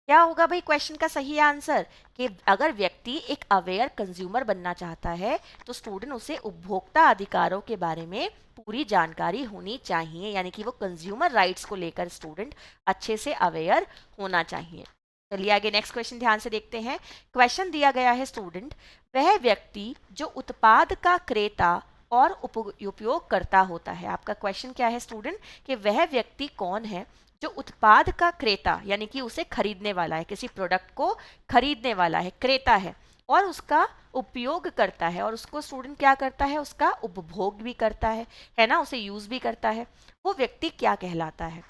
क्या होगा भाई क्वेश्चन का सही आंसर। कि अगर व्यक्ति एक अवेयर कंज्यूमर बनना चाहता है तो स्टूडेंट उसे उपभोक्ता अधिकारों के बारे में पूरी जानकारी होनी चाहिए, यानी कि वो कंज्यूमर राइट्स को लेकर स्टूडेंट अच्छे से अवेयर होना चाहिए। चलिए आगे नेक्स्ट क्वेश्चन ध्यान से देखते हैं। क्वेश्चन दिया गया है स्टूडेंट, वह व्यक्ति जो उत्पाद का क्रेता और उपयोगकर्ता होता है। आपका क्वेश्चन क्या है स्टूडेंट कि वह व्यक्ति कौन है जो उत्पाद का क्रेता यानी कि उसे खरीदने वाला है, किसी प्रोडक्ट को खरीदने वाला है, क्रेता है, और उसका उपयोग करता है, और उसको स्टूडेंट क्या करता है, उसका उपभोग भी करता है ना, उसे यूज भी करता है। वो व्यक्ति क्या कहलाता है।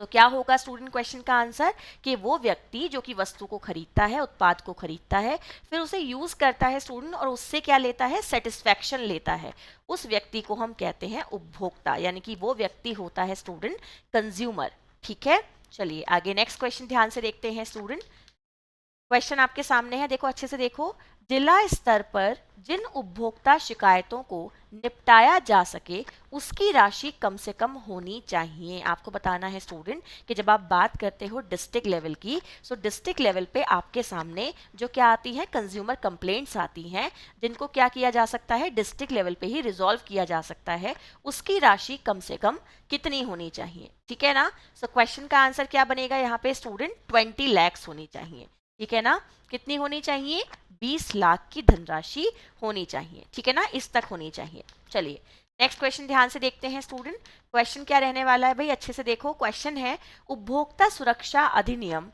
तो क्या होगा स्टूडेंट क्वेश्चन का आंसर कि वो व्यक्ति जो कि वस्तु को खरीदता है, उत्पाद को खरीदता है, फिर उसे यूज करता है स्टूडेंट, और उससे क्या लेता है, सेटिस्फैक्शन लेता है, उस व्यक्ति को हम कहते हैं उपभोक्ता, यानी कि वो व्यक्ति होता है स्टूडेंट कंज्यूमर। ठीक है, चलिए आगे नेक्स्ट क्वेश्चन ध्यान से देखते हैं स्टूडेंट। क्वेश्चन आपके सामने है, देखो अच्छे से देखो। जिला स्तर पर जिन उपभोक्ता शिकायतों को निपटाया जा सके उसकी राशि कम से कम होनी चाहिए। आपको बताना है स्टूडेंट कि जब आप बात करते हो डिस्ट्रिक्ट लेवल की, सो डिस्ट्रिक्ट लेवल पे आपके सामने जो क्या आती है, कंज्यूमर कंप्लेंट्स आती हैं, जिनको क्या किया जा सकता है, डिस्ट्रिक्ट लेवल पे ही रिजॉल्व किया जा सकता है। उसकी राशि कम से कम कितनी होनी चाहिए। ठीक है ना। सो क्वेश्चन का आंसर क्या बनेगा यहाँ पे स्टूडेंट, 20 lakhs होनी चाहिए। ठीक है ना। कितनी होनी चाहिए, 20 लाख की धनराशि होनी चाहिए। ठीक है ना, इस तक होनी चाहिए। चलिए नेक्स्ट क्वेश्चन ध्यान से देखते हैं स्टूडेंट। क्वेश्चन क्या रहने वाला है भाई, अच्छे से देखो। क्वेश्चन है, उपभोक्ता सुरक्षा अधिनियम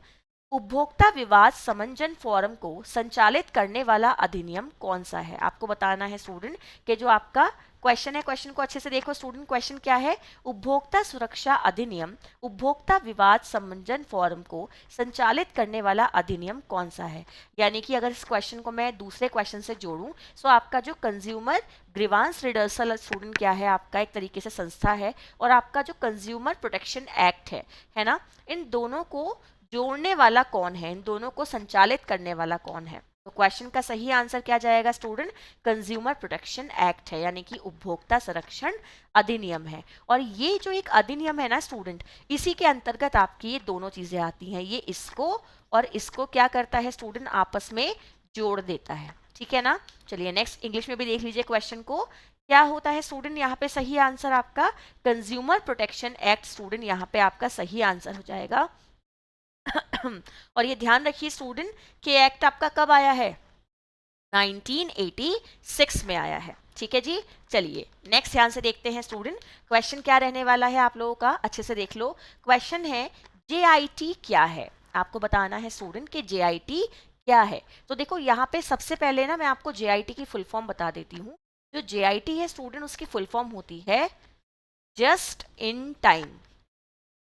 उपभोक्ता विवाद समंजन फोरम को संचालित करने वाला अधिनियम कौन सा है। आपको बताना है स्टूडेंट कि जो आपका क्वेश्चन है, क्वेश्चन को अच्छे से देखो स्टूडेंट। क्वेश्चन क्या है, उपभोक्ता सुरक्षा अधिनियम उपभोक्ता विवाद समंजन फोरम को संचालित करने वाला अधिनियम कौन सा है। यानी कि अगर इस क्वेश्चन को मैं दूसरे क्वेश्चन से जोड़ूं, सो आपका जो कंज्यूमर ग्रीवांस रिडर्सल स्टूडेंट क्या है, आपका एक तरीके से संस्था है, और आपका जो कंज्यूमर प्रोटेक्शन एक्ट है ना, इन दोनों को जोड़ने वाला कौन है, इन दोनों को संचालित करने वाला कौन है। तो क्वेश्चन का सही आंसर क्या जाएगा स्टूडेंट, कंज्यूमर प्रोटेक्शन एक्ट है, यानी कि उपभोक्ता संरक्षण अधिनियम है। और ये जो एक अधिनियम है ना स्टूडेंट, इसी के अंतर्गत आपकी ये दोनों चीजें आती हैं। ये इसको और इसको क्या करता है स्टूडेंट, आपस में जोड़ देता है। ठीक है ना। चलिए नेक्स्ट इंग्लिश में भी देख लीजिए क्वेश्चन को। क्या होता है स्टूडेंट यहाँ पे सही आंसर आपका कंज्यूमर प्रोटेक्शन एक्ट स्टूडेंट यहाँ पे आपका सही आंसर हो जाएगा। और ये ध्यान रखिए स्टूडेंट कि एक्ट आपका कब आया है, 1986 में आया है। ठीक है जी। चलिए नेक्स्ट ध्यान से देखते हैं स्टूडेंट। क्वेश्चन क्या रहने वाला है आप लोगों का, अच्छे से देख लो। क्वेश्चन है, JIT क्या है, आपको बताना है स्टूडेंट कि JIT क्या है। तो देखो यहाँ पे सबसे पहले ना मैं आपको JIT की फुल फॉर्म बता देती हूँ। जो JIT है स्टूडेंट, उसकी फुल फॉर्म होती है जस्ट इन टाइम।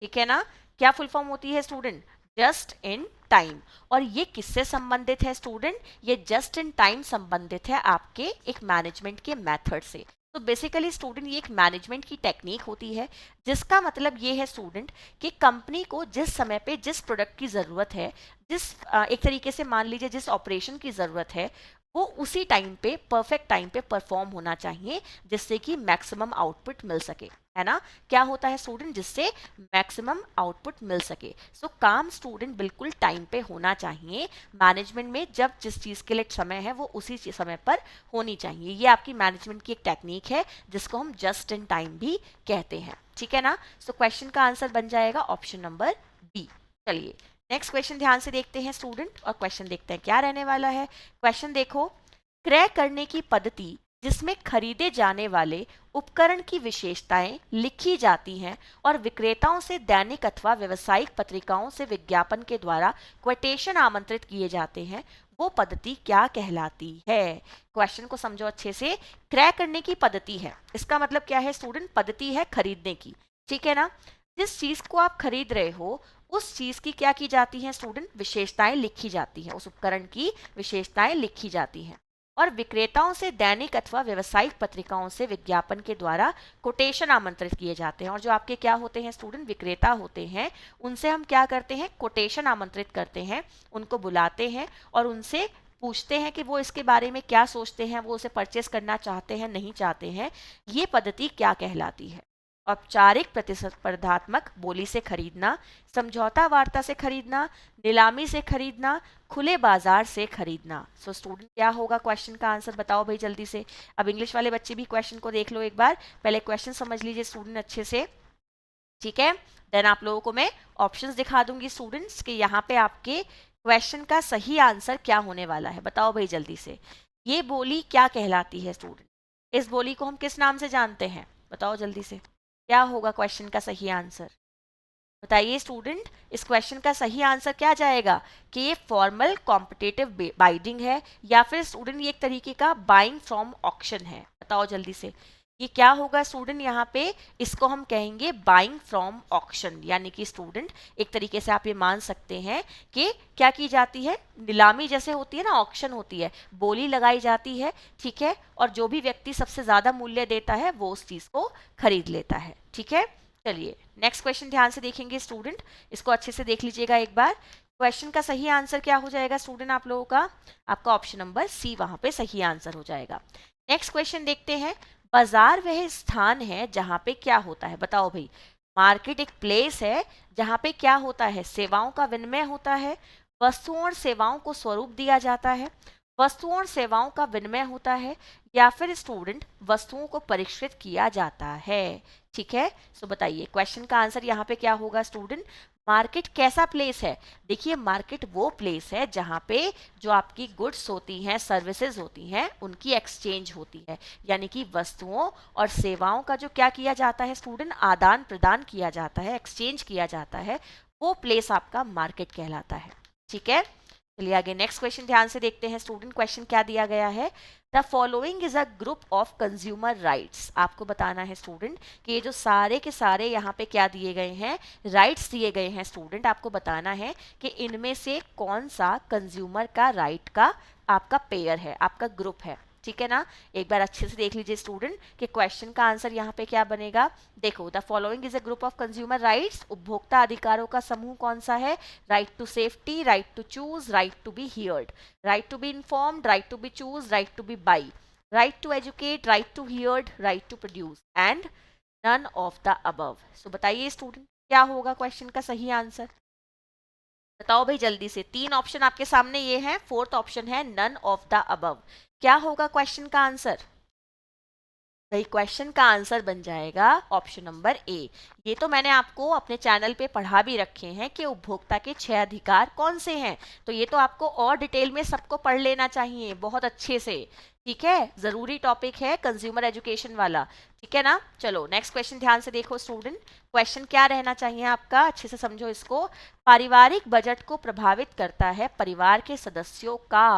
ठीक है ना, क्या फुल फॉर्म होती है स्टूडेंट? Just in time. और ये किससे संबंधित है स्टूडेंट? ये जस्ट इन टाइम संबंधित है आपके एक मैनेजमेंट के मेथड से। तो बेसिकली स्टूडेंट ये एक मैनेजमेंट की टेक्निक होती है, जिसका मतलब ये है स्टूडेंट कि कंपनी को जिस समय पे जिस प्रोडक्ट की ज़रूरत है, जिस एक तरीके से मान लीजिए जिस ऑपरेशन की ज़रूरत है, वो उसी टाइम पे परफेक्ट टाइम पे परफॉर्म होना चाहिए, जिससे कि मैक्सिमम आउटपुट मिल सके। है ना, क्या होता है स्टूडेंट? जिससे मैक्सिमम आउटपुट मिल सके। सो काम स्टूडेंट बिल्कुल टाइम पे होना चाहिए। मैनेजमेंट में जब जिस चीज़ के लिए समय है वो उसी समय पर होनी चाहिए। ये आपकी मैनेजमेंट की एक टेक्निक है, जिसको हम जस्ट इन टाइम भी कहते हैं। ठीक है ना, सो क्वेश्चन का आंसर बन जाएगा ऑप्शन नंबर बी। चलिए नेक्स्ट क्वेश्चन ध्यान से देखते हैं स्टूडेंट, और क्वेश्चन देखते हैं क्या रहने वाला है। क्वेश्चन देखो, क्रय करने की पद्धति जिसमें खरीदे जाने वाले उपकरण की विशेषताएं लिखी जाती हैं और विक्रेताओं से दैनिक अथवा व्यावसायिक पत्रिकाओं से विज्ञापन के द्वारा क्वोटेशन आमंत्रित किए जाते हैं, वो पद्धति क्या कहलाती है? क्वेश्चन को समझो अच्छे से। क्रय करने की पद्धति है, इसका मतलब क्या है स्टूडेंट? पद्धति है खरीदने की। ठीक है ना, जिस चीज को आप खरीद रहे हो उस चीज की क्या की जाती है स्टूडेंट? विशेषताएं लिखी जाती है, उस उपकरण की विशेषताएं लिखी जाती हैं। और विक्रेताओं से दैनिक अथवा व्यावसायिक पत्रिकाओं से विज्ञापन के द्वारा कोटेशन आमंत्रित किए जाते हैं। और जो आपके क्या होते हैं स्टूडेंट? विक्रेता होते हैं, उनसे हम क्या करते हैं? कोटेशन आमंत्रित करते हैं, उनको बुलाते हैं और उनसे पूछते हैं कि वो इसके बारे में क्या सोचते हैं, वो उसे परचेस करना चाहते हैं नहीं चाहते हैं। ये पद्धति क्या कहलाती है? औपचारिक प्रतिस्पर्धात्मक बोली से खरीदना, समझौता वार्ता से खरीदना, नीलामी से खरीदना, खुले बाजार से खरीदना। सो स्टूडेंट क्या होगा क्वेश्चन का आंसर? बताओ भाई जल्दी से। अब इंग्लिश वाले बच्चे भी क्वेश्चन को देख लो एक बार, पहले क्वेश्चन समझ लीजिए स्टूडेंट अच्छे से। ठीक है, देन आप लोगों को मैं ऑप्शंस दिखा दूंगी स्टूडेंट्स कि यहाँ पे आपके क्वेश्चन का सही आंसर क्या होने वाला है। बताओ भाई जल्दी से, ये बोली क्या कहलाती है स्टूडेंट? इस बोली को हम किस नाम से जानते हैं? बताओ जल्दी से, क्या होगा क्वेश्चन का सही आंसर? बताइए स्टूडेंट, इस क्वेश्चन का सही आंसर क्या जाएगा? कि ये फॉर्मल कॉम्पिटेटिव बाइडिंग है, या फिर स्टूडेंट ये एक तरीके का बाइंग फ्रॉम ऑक्शन है? बताओ जल्दी से, ये क्या होगा स्टूडेंट? यहाँ पे इसको हम कहेंगे बाइंग फ्रॉम ऑक्शन, यानी कि स्टूडेंट एक तरीके से आप ये मान सकते हैं कि क्या की जाती है? नीलामी जैसे होती है ना, ऑक्शन होती है, बोली लगाई जाती है। ठीक है, और जो भी व्यक्ति सबसे ज्यादा मूल्य देता है वो उस चीज को खरीद लेता है। ठीक है, चलिए नेक्स्ट क्वेश्चन ध्यान से देखेंगे स्टूडेंट, इसको अच्छे से देख लीजिएगा एक बार। क्वेश्चन का सही आंसर क्या हो जाएगा स्टूडेंट आप लोगों का? आपका ऑप्शन नंबर सी वहां पे सही आंसर हो जाएगा। नेक्स्ट क्वेश्चन देखते हैं, बाजार वह स्थान है जहां पे क्या होता है? बताओ भाई, मार्केट एक प्लेस है जहां पे क्या होता है? सेवाओं का विनिमय होता है, वस्तुओं और सेवाओं को स्वरूप दिया जाता है, वस्तुओं और सेवाओं का विनिमय होता है, या फिर स्टूडेंट वस्तुओं को परिष्कृत किया जाता है। ठीक है, सो बताइए क्वेश्चन का आंसर यहाँ पे क्या होगा स्टूडेंट? मार्केट कैसा प्लेस है? देखिए मार्केट वो प्लेस है जहाँ पे जो आपकी गुड्स होती हैं, सर्विसेज होती हैं, उनकी एक्सचेंज होती है, यानी कि वस्तुओं और सेवाओं का जो क्या किया जाता है स्टूडेंट? आदान प्रदान किया जाता है, एक्सचेंज किया जाता है, वो प्लेस आपका मार्केट कहलाता है। ठीक है, चलिए आगे नेक्स्ट क्वेश्चन ध्यान से देखते हैं स्टूडेंट। क्वेश्चन क्या दिया गया है? The following is a group of consumer rights. आपको बताना है स्टूडेंट कि ये जो सारे के सारे यहाँ पे क्या दिए गए हैं? राइट्स दिए गए हैं स्टूडेंट। आपको बताना है कि इनमें से कौन सा कंज्यूमर का राइट का आपका पेयर है, आपका ग्रुप है। ठीक है ना, एक बार अच्छे से देख लीजिए स्टूडेंट कि क्वेश्चन का आंसर यहाँ पे क्या बनेगा। देखो, the following is a group of consumer rights, उपभोक्ता अधिकारों का समूह कौन सा है? Right to safety, right to choose, right to be heard, right to be informed, right to be choose, right to be by, right to educate, right to heard, right to produce, and none of the above. So बताइए student क्या होगा question का सही answer? बताओ भाई जल्दी से, तीन ऑप्शन आपके सामने ये हैं, फोर्थ ऑप्शन है नन ऑफ द अबव। क्या होगा क्वेश्चन का आंसर? भाई क्वेश्चन का आंसर बन जाएगा ऑप्शन नंबर ए। ये तो मैंने आपको अपने चैनल पे पढ़ा भी रखे हैं कि उपभोक्ता के 6 अधिकार कौन से हैं, तो ये तो आपको और डिटेल में सबको पढ़ लेना चाहिए बहुत अच्छे से। ठीक है, जरूरी टॉपिक है कंज्यूमर एजुकेशन वाला। ठीक है ना, चलो नेक्स्ट क्वेश्चन ध्यान से देखो स्टूडेंट। क्वेश्चन क्या रहना चाहिए आपका, अच्छे से समझो इसको। पारिवारिक बजट को प्रभावित करता है परिवार के सदस्यों का।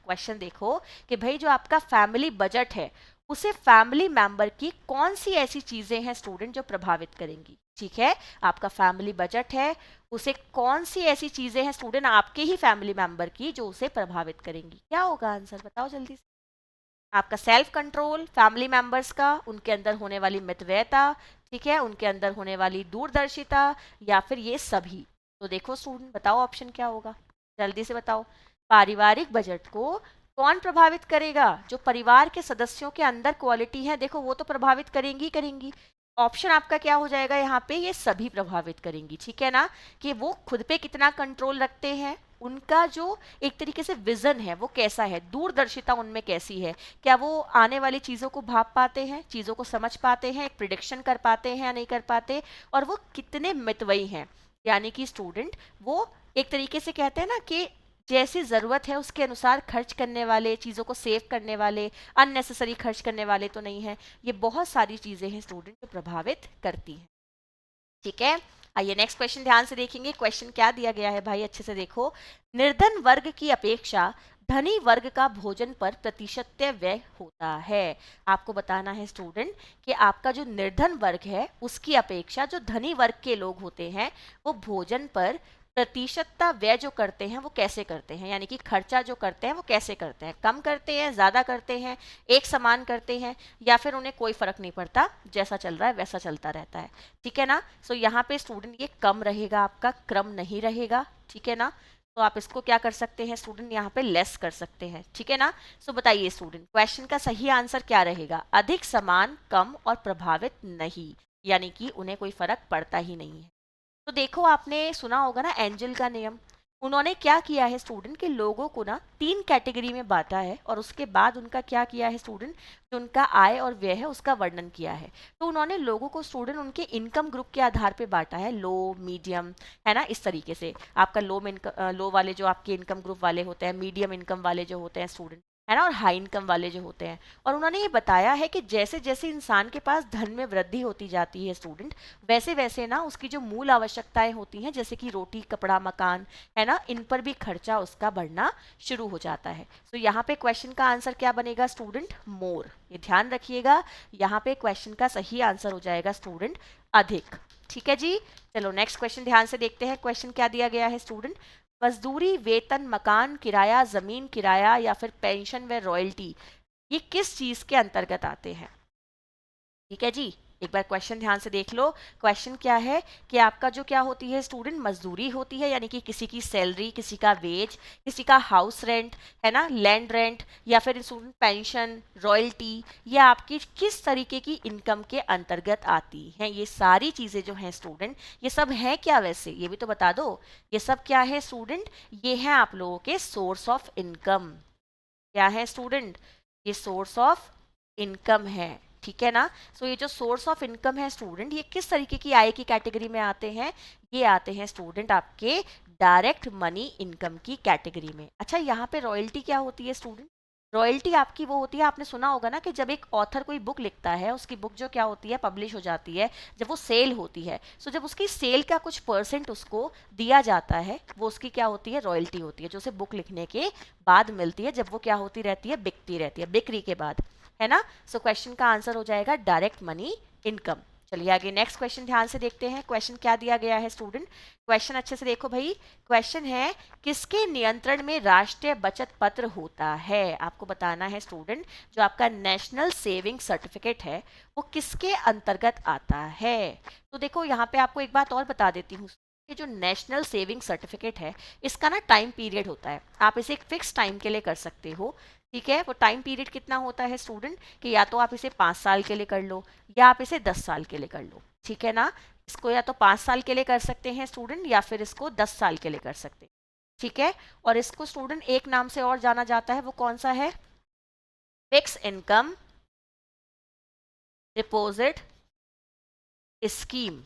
क्वेश्चन देखो कि भाई जो आपका फैमिली बजट है उसे फैमिली मेंबर की कौन सी ऐसी चीजें हैं स्टूडेंट जो प्रभावित करेंगी। ठीक है, आपका फैमिली बजट है, उसे कौन सी ऐसी चीजें हैं स्टूडेंट आपके ही फैमिली मेंबर की जो उसे प्रभावित करेंगी। क्या होगा आंसर, बताओ जल्दी से। आपका सेल्फ कंट्रोल, फैमिली मेंबर्स का, उनके अंदर होने वाली मितव्ययता, ठीक है, उनके अंदर होने वाली दूरदर्शिता, या फिर ये सभी। तो देखो स्टूडेंट बताओ ऑप्शन क्या होगा, जल्दी से बताओ। पारिवारिक बजट को कौन प्रभावित करेगा, जो परिवार के सदस्यों के अंदर क्वालिटी है देखो वो तो प्रभावित करेंगी करेंगी। ऑप्शन आपका क्या हो जाएगा यहाँ पे, ये सभी प्रभावित करेंगी। ठीक है ना, कि वो खुद पे कितना कंट्रोल रखते हैं, उनका जो एक तरीके से विजन है वो कैसा है, दूरदर्शिता उनमें कैसी है, क्या वो आने वाली चीज़ों को भाप पाते हैं, चीज़ों को समझ पाते हैं, एक प्रिडिक्शन कर पाते हैं या नहीं कर पाते, और वो कितने मितव्ययी हैं। यानी कि स्टूडेंट वो एक तरीके से कहते हैं ना कि जैसी ज़रूरत है उसके अनुसार खर्च करने वाले, चीज़ों को सेव करने वाले, अननेसेसरी खर्च करने वाले तो नहीं है। ये बहुत सारी चीज़ें हैं स्टूडेंट जो प्रभावित करती हैं। ठीक है, आइए नेक्स्ट क्वेश्चन ध्यान से देखेंगे। क्वेश्चन क्या दिया गया है भाई, अच्छे से देखो। निर्धन वर्ग की अपेक्षा धनी वर्ग का भोजन पर प्रतिशत व्यय होता है। आपको बताना है स्टूडेंट कि आपका जो निर्धन वर्ग है उसकी अपेक्षा जो धनी वर्ग के लोग होते हैं वो भोजन पर प्रतिशतता व्यय जो करते हैं वो कैसे करते हैं, यानी कि खर्चा जो करते हैं वो कैसे करते हैं, कम करते हैं, ज़्यादा करते हैं, एक समान करते हैं, या फिर उन्हें कोई फर्क नहीं पड़ता, जैसा चल रहा है वैसा चलता रहता है। ठीक है ना, सो यहाँ पे स्टूडेंट ये कम रहेगा, आपका क्रम नहीं रहेगा। ठीक है ना, तो आप इसको क्या कर सकते हैं स्टूडेंट, यहाँ पे लेस कर सकते हैं। ठीक है ना, सो बताइए स्टूडेंट क्वेश्चन का सही आंसर क्या रहेगा, अधिक, समान, कम और प्रभावित नहीं, यानी कि उन्हें कोई फर्क पड़ता ही नहीं है। तो देखो आपने सुना होगा ना एंजल का नियम। उन्होंने क्या किया है स्टूडेंट के लोगों को ना 3 कैटेगरी में बांटा है, और उसके बाद उनका क्या किया है स्टूडेंट, जो उनका आय और व्यय है उसका वर्णन किया है। तो उन्होंने लोगों को स्टूडेंट उनके इनकम ग्रुप के आधार पे बांटा है, लो, मीडियम, है ना, इस तरीके से। आपका लो वाले जो आपके इनकम ग्रुप वाले होते हैं, मीडियम इनकम वाले जो होते हैं स्टूडेंट, है ना, और हाई इनकम वाले जो होते हैं। और उन्होंने ये बताया है कि जैसे जैसे इंसान के पास धन में वृद्धि होती जाती है स्टूडेंट, वैसे वैसे ना उसकी जो मूल आवश्यकताएं होती हैं जैसे कि रोटी, कपड़ा, मकान, है ना, इन पर भी खर्चा उसका बढ़ना शुरू हो जाता है। तो यहाँ पे क्वेश्चन का आंसर क्या बनेगा स्टूडेंट, मोर। ये ध्यान रखिएगा, यहाँ पे क्वेश्चन का सही आंसर हो जाएगा स्टूडेंट, अधिक। ठीक है जी, चलो नेक्स्ट क्वेश्चन ध्यान से देखते हैं। क्वेश्चन क्या दिया गया है स्टूडेंट, मजदूरी, वेतन, मकान किराया, जमीन किराया या फिर पेंशन व रॉयल्टी, ये किस चीज के अंतर्गत आते हैं। ठीक है जी, एक बार क्वेश्चन ध्यान से देख लो। क्वेश्चन क्या है कि आपका जो क्या होती है स्टूडेंट, मजदूरी होती है, यानी कि किसी की सैलरी, किसी का वेज, किसी का हाउस रेंट, है ना, लैंड रेंट, या फिर स्टूडेंट पेंशन, रॉयल्टी, ये आपकी किस तरीके की इनकम के अंतर्गत आती हैं। ये सारी चीज़ें जो हैं स्टूडेंट, ये सब हैं क्या, वैसे ये भी तो बता दो। ये सब क्या है स्टूडेंट, ये है आप लोगों के सोर्स ऑफ इनकम। क्या है स्टूडेंट, ये सोर्स ऑफ इनकम है। ठीक है ना, सो ये जो सोर्स ऑफ इनकम है स्टूडेंट, ये किस तरीके की आय की कैटेगरी में आते हैं, ये आते हैं स्टूडेंट आपके डायरेक्ट मनी इनकम की कैटेगरी में। अच्छा, यहाँ पे रॉयल्टी क्या होती है स्टूडेंट, रॉयल्टी आपकी वो होती है, आपने सुना होगा ना कि जब एक ऑथर कोई बुक लिखता है, उसकी बुक जो क्या होती है पब्लिश हो जाती है, जब वो सेल होती है, सो जब उसकी सेल का कुछ परसेंट उसको दिया जाता है, वो उसकी क्या होती है, रॉयल्टी होती है, जो उसे बुक लिखने के बाद मिलती है, जब वो क्या होती रहती है, बिकती रहती है, बिक्री के बाद, है ना। सो क्वेश्चन का आंसर हो जाएगा डायरेक्ट मनी इनकम। चलिए आगे नेक्स्ट क्वेश्चन ध्यान से देखते हैं। क्वेश्चन क्या दिया गया है स्टूडेंट, क्वेश्चन अच्छे से देखो भाई। क्वेश्चन है, किसके नियंत्रण में राष्ट्रीय बचत पत्र होता है। आपको बताना है स्टूडेंट, जो आपका नेशनल सेविंग सर्टिफिकेट है वो किसके अंतर्गत आता है। तो देखो यहाँ पे आपको एक बात और बता देती हूँ, ये जो नेशनल सेविंग सर्टिफिकेट है इसका ना टाइम पीरियड होता है, आप इसे एक फिक्स टाइम के लिए कर सकते हो। ठीक है, वो टाइम पीरियड कितना होता है स्टूडेंट, कि या तो आप इसे 5 साल के लिए कर लो या आप इसे 10 साल के लिए कर लो। ठीक है ना, इसको या तो 5 साल के लिए कर सकते हैं स्टूडेंट, या फिर इसको 10 साल के लिए कर सकते हैं। ठीक है, और इसको स्टूडेंट एक नाम से और जाना जाता है, वो कौन सा है, फिक्स इनकम डिपॉजिट स्कीम,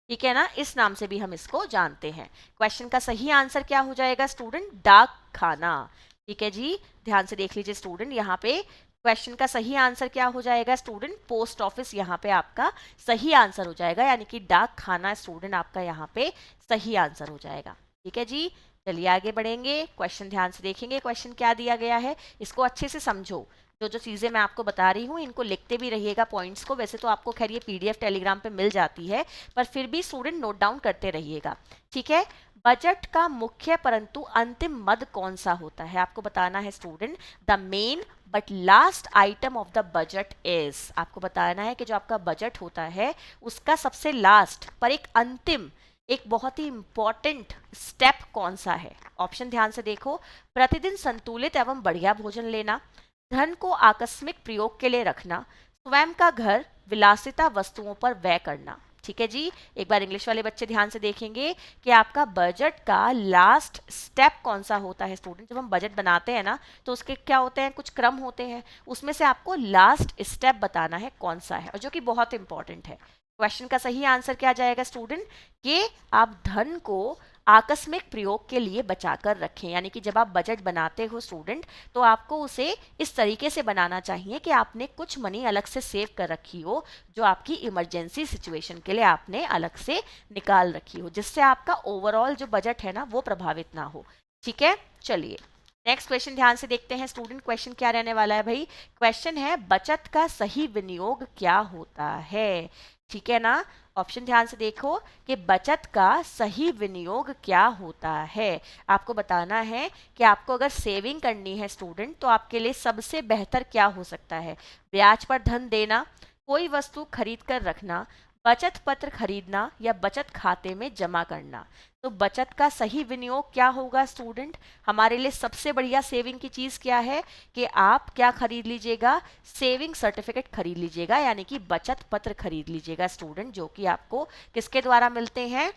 ठीक है ना, इस नाम से भी हम इसको जानते हैं। क्वेश्चन का सही आंसर क्या हो जाएगा स्टूडेंट? डाक खाना। ठीक है जी, ध्यान से देख लीजिए स्टूडेंट, यहाँ पे क्वेश्चन का सही आंसर क्या हो जाएगा स्टूडेंट? पोस्ट ऑफिस यहाँ पे आपका सही आंसर हो जाएगा, यानी कि डाक खाना स्टूडेंट आपका यहाँ पे सही आंसर हो जाएगा। ठीक है जी, चलिए आगे बढ़ेंगे। क्वेश्चन ध्यान से देखेंगे, क्वेश्चन क्या दिया गया है, इसको अच्छे से समझो। जो जो चीज़ें मैं आपको बता रही हूँ इनको लिखते भी रहिएगा पॉइंट्स को। वैसे तो आपको खैर ये पीडीएफ टेलीग्राम पे मिल जाती है, पर फिर भी स्टूडेंट नोट डाउन करते रहिएगा। ठीक है, बजट का मुख्य परंतु अंतिम मद कौन सा होता है? आपको बताना है student. The men but last item of the budget is, आपको बताना है कि जो आपका बजट होता है उसका सबसे लास्ट पर एक अंतिम, एक बहुत ही इंपॉर्टेंट स्टेप कौन सा है? ऑप्शन ध्यान से देखो। प्रतिदिन संतुलित एवं बढ़िया भोजन लेना, धन को आकस्मिक प्रयोग के लिए रखना, स्वयं का घर, विलासिता वस्तुओं पर व्यय करना। ठीक है जी, एक बार इंग्लिश वाले बच्चे ध्यान से देखेंगे कि आपका बजट का लास्ट स्टेप कौन सा होता है स्टूडेंट। जब हम बजट बनाते हैं ना तो उसके क्या होते हैं, कुछ क्रम होते हैं, उसमें से आपको लास्ट स्टेप बताना है कौन सा है, और जो कि बहुत इंपॉर्टेंट है। क्वेश्चन का सही आंसर क्या जाएगा स्टूडेंट? कि आप धन को आकस्मिक प्रयोग के लिए बचाकर रखें, यानी कि जब आप बजट बनाते हो स्टूडेंट तो आपको उसे इस तरीके से बनाना चाहिए कि आपने कुछ मनी अलग से सेव कर रखी हो, जो आपकी इमरजेंसी सिचुएशन के लिए आपने अलग से निकाल रखी हो, जिससे आपका ओवरऑल जो बजट है ना वो प्रभावित ना हो। ठीक है, चलिए नेक्स्ट क्वेश्चन ध्यान से देखते हैं स्टूडेंट। क्वेश्चन क्या रहने वाला है भाई? क्वेश्चन है बचत का सही विनियोग क्या होता है? ठीक है ना, ऑप्शन ध्यान से देखो कि बचत का सही विनियोग क्या होता है। आपको बताना है कि आपको अगर सेविंग करनी है स्टूडेंट तो आपके लिए सबसे बेहतर क्या हो सकता है? ब्याज पर धन देना, कोई वस्तु खरीद कर रखना, बचत पत्र खरीदना, या बचत खाते में जमा करना। तो बचत का सही विनियोग क्या होगा स्टूडेंट? हमारे लिए सबसे बढ़िया सेविंग की चीज क्या है कि आप क्या खरीद लीजिएगा? सेविंग सर्टिफिकेट खरीद लीजिएगा, यानी कि बचत पत्र खरीद लीजिएगा स्टूडेंट, जो कि आपको किसके द्वारा मिलते हैं?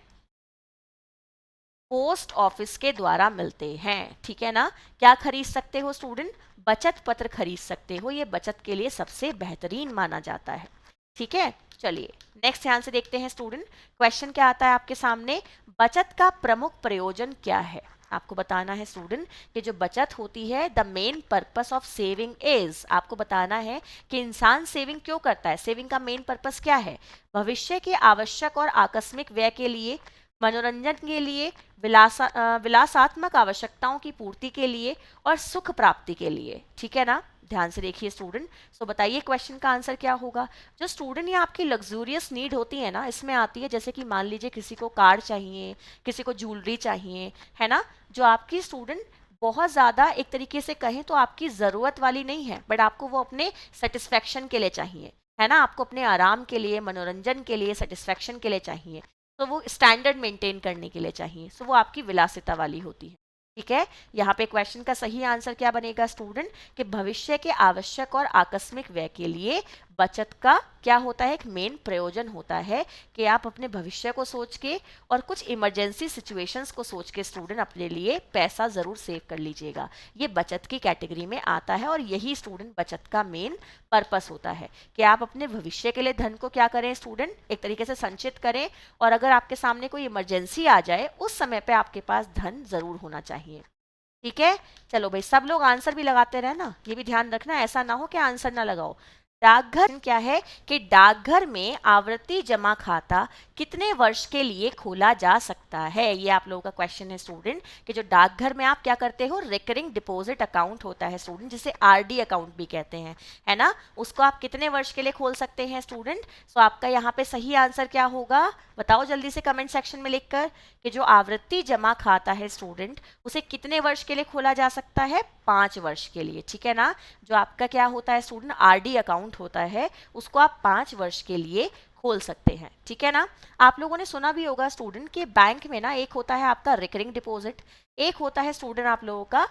पोस्ट ऑफिस के द्वारा मिलते हैं। ठीक है ना, क्या खरीद सकते हो स्टूडेंट? बचत पत्र खरीद सकते हो, ये बचत के लिए सबसे बेहतरीन माना जाता है। ठीक है, चलिए नेक्स्ट ध्यान से देखते हैं स्टूडेंट। क्वेश्चन क्या आता है आपके सामने? बचत का प्रमुख प्रयोजन क्या है? आपको बताना है स्टूडेंट कि जो बचत होती है, the main purpose of saving is, आपको बताना है कि इंसान सेविंग क्यों करता है, सेविंग का मेन पर्पस क्या है? भविष्य के आवश्यक और आकस्मिक व्यय के लिए, मनोरंजन के लिए, विलासात्मक आवश्यकताओं की पूर्ति के लिए, और सुख प्राप्ति के लिए। ठीक है ना, ध्यान से देखिए स्टूडेंट। सो बताइए क्वेश्चन का आंसर क्या होगा? जो स्टूडेंट ये आपकी लग्जूरियस नीड होती है ना, इसमें आती है जैसे कि मान लीजिए किसी को कार चाहिए, किसी को ज्वेलरी चाहिए, है ना, जो आपकी स्टूडेंट बहुत ज़्यादा एक तरीके से कहें तो आपकी ज़रूरत वाली नहीं है, बट आपको वो अपने सेटिस्फेक्शन के लिए चाहिए, है ना, आपको अपने आराम के लिए, मनोरंजन के लिए, सेटिस्फेक्शन के लिए चाहिए, तो वो स्टैंडर्ड मेंटेन करने के लिए चाहिए, सो वो आपकी विलासिता वाली होती है। ठीक है, यहाँ पे क्वेश्चन का सही आंसर क्या बनेगा स्टूडेंट? कि भविष्य के आवश्यक और आकस्मिक व्यय के लिए बचत का क्या होता है? एक मेन प्रयोजन होता है कि आप अपने भविष्य को सोच के और कुछ इमरजेंसी सिचुएशंस को सोच के स्टूडेंट अपने लिए पैसा जरूर सेव कर लीजिएगा। ये बचत की कैटेगरी में आता है, और यही स्टूडेंट बचत का मेन पर्पस होता है कि आप अपने भविष्य के लिए धन को क्या करें स्टूडेंट? एक तरीके से संचित करें, और अगर आपके सामने कोई इमरजेंसी आ जाए उस समय पे आपके पास धन जरूर होना चाहिए। ठीक है, चलो भाई सब लोग आंसर भी लगाते रहे ना, ये भी ध्यान रखना, ऐसा ना हो कि आंसर ना लगाओ। डाकघर क्या है कि डाकघर में आवर्ती जमा खाता कितने वर्ष के लिए खोला जा सकता है? ये आप लोगों का क्वेश्चन है स्टूडेंट कि जो डाकघर में आप क्या करते हो, रिकरिंग डिपॉजिट अकाउंट होता है स्टूडेंट, जिसे आरडी अकाउंट भी कहते हैं, है ना, उसको आप कितने वर्ष के लिए खोल सकते हैं स्टूडेंट? सो आपका यहाँ पे सही आंसर क्या होगा? बताओ जल्दी से कमेंट सेक्शन में लिखकर कि जो आवृत्ति जमा खाता है स्टूडेंट उसे कितने वर्ष के लिए खोला जा सकता है? 5 वर्ष के लिए। ठीक है ना, जो आपका क्या होता है स्टूडेंट, आरडी अकाउंट होता है, उसको आप 5 वर्ष के लिए खोल सकते हैं। ठीक है ना, आप लोगों ने सुना भी होगा स्टूडेंट कि बैंक में ना एक होता है आपका रिकरिंग डिपॉजिट, एक होता है स्टूडेंट आप लोगों का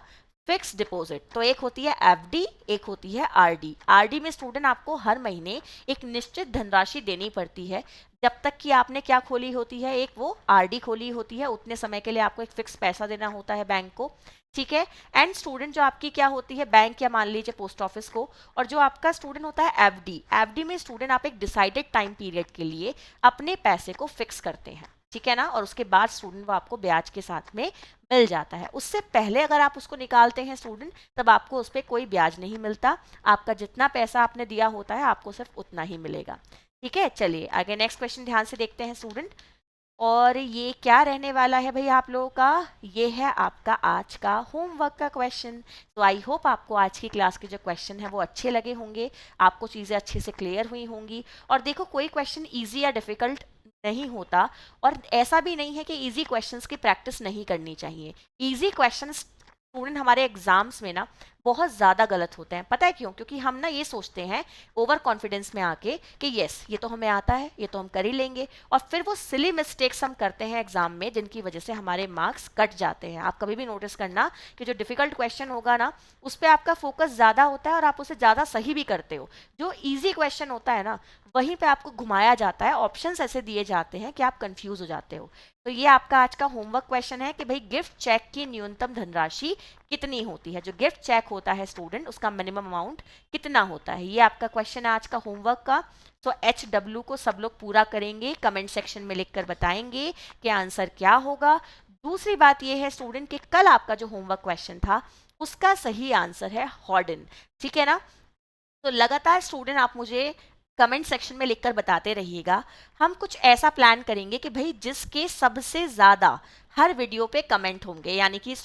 फिक्स डिपॉजिट। तो एक होती है एफडी, एक होती है आरडी। आरडी में स्टूडेंट आपको हर महीने एक निश्चित धनराशि देनी पड़ती है, जब तक कि आपने क्या खोली होती है, एक वो आरडी खोली होती है, उतने समय के लिए आपको एक फिक्स पैसा देना होता है बैंक को। ठीक है। एंड स्टूडेंट जो आपकी क्या होती है, बैंक या मान लीजिए पोस्ट ऑफिस को, और जो आपका स्टूडेंट होता है एफडी, एफडी में स्टूडेंट आप एक डिसाइडेड टाइम पीरियड के लिए अपने पैसे को फिक्स करते हैं, ठीक है ना, और उसके बाद स्टूडेंट वो आपको ब्याज के साथ में मिल जाता है। उससे पहले अगर आप उसको निकालते हैं स्टूडेंट, तब आपको उस पर कोई ब्याज नहीं मिलता, आपका जितना पैसा आपने दिया होता है आपको सिर्फ उतना ही मिलेगा। ठीक है, चलिए आगे नेक्स्ट क्वेश्चन ध्यान से देखते हैं स्टूडेंट। और ये क्या रहने वाला है भाई आप लोगों का, ये है आपका आज का होमवर्क का क्वेश्चन। तो आई होप आपको आज की क्लास के जो क्वेश्चन है वो अच्छे लगे होंगे, आपको चीज़ें अच्छे से क्लियर हुई होंगी। और देखो कोई क्वेश्चन इजी या डिफिकल्ट नहीं होता, और ऐसा भी नहीं है कि इजी क्वेश्चंस की प्रैक्टिस नहीं करनी चाहिए। इजी क्वेश्चंस स्टूडेंट हमारे एग्जाम्स में ना बहुत ज़्यादा गलत होते हैं, पता है क्यों? क्योंकि हम ना ये सोचते हैं ओवर कॉन्फिडेंस में आके कि यस ये तो हमें आता है, ये तो हम कर ही लेंगे, और फिर वो सिली मिस्टेक्स हम करते हैं एग्जाम में जिनकी वजह से हमारे मार्क्स कट जाते हैं। आप कभी भी नोटिस करना कि जो डिफिकल्ट क्वेश्चन होगा ना उस पर आपका फोकस ज़्यादा होता है और आप उसे ज़्यादा सही भी करते हो। जो ईजी क्वेश्चन होता है ना वहीं पे आपको घुमाया जाता है, ऑप्शंस ऐसे दिए जाते हैं कि आप कंफ्यूज हो जाते हो। तो ये आपका आज का होमवर्क क्वेश्चन है कि भाई गिफ्ट चेक की न्यूनतम धनराशि कितनी होती है। जो गिफ्ट चेक होता है स्टूडेंट उसका मिनिमम अमाउंट कितना होता है, ये आपका क्वेश्चन है आज का होमवर्क का। तो HW को सब लोग पूरा करेंगे, कमेंट सेक्शन में लिखकर बताएंगे कि आंसर क्या होगा। दूसरी बात ये है स्टूडेंट कि कल आपका जो होमवर्क क्वेश्चन था उसका सही आंसर है हॉर्डन, ठीक है ना। तो लगातार स्टूडेंट आप मुझे कमेंट सेक्शन में लिखकर बताते रहिएगा। हम कुछ ऐसा प्लान करेंगे कि भाई जिसके सबसे ज़्यादा हर वीडियो पे कमेंट होंगे, यानी कि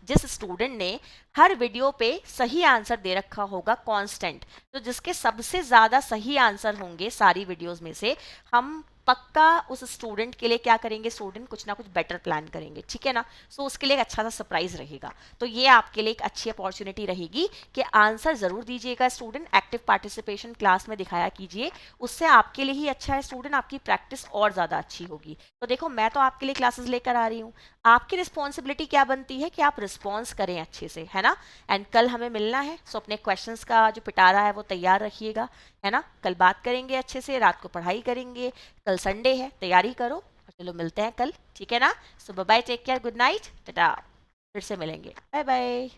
जिस स्टूडेंट ने हर वीडियो पे सही आंसर दे रखा होगा कांस्टेंट, तो जिसके सबसे ज़्यादा सही आंसर होंगे सारी वीडियोस में से, हम पक्का उस स्टूडेंट के लिए क्या करेंगे स्टूडेंट, कुछ ना कुछ बेटर प्लान करेंगे, ठीक है ना। सो उसके लिए एक अच्छा सा सरप्राइज रहेगा। तो ये आपके लिए एक अच्छी अपॉर्चुनिटी रहेगी कि आंसर ज़रूर दीजिएगा स्टूडेंट, एक्टिव पार्टिसिपेशन क्लास में दिखाया कीजिए, उससे आपके लिए ही अच्छा है स्टूडेंट, आपकी प्रैक्टिस और ज़्यादा अच्छी होगी। तो देखो मैं तो आपके लिए क्लासेस लेकर आ रही हूँ, आपकी रिस्पॉन्सिबिलिटी क्या बनती है कि आप रिस्पॉन्स करें अच्छे से, है ना। एंड कल हमें मिलना है, सो अपने क्वेश्चंस का जो पिटारा है वो तैयार रखिएगा, है ना। कल बात करेंगे अच्छे से, रात को पढ़ाई करेंगे, कल संडे है तैयारी करो, और चलो मिलते हैं कल, ठीक है ना। So bye bye, take care, good night, tata, फिर से मिलेंगे, बाय बाय।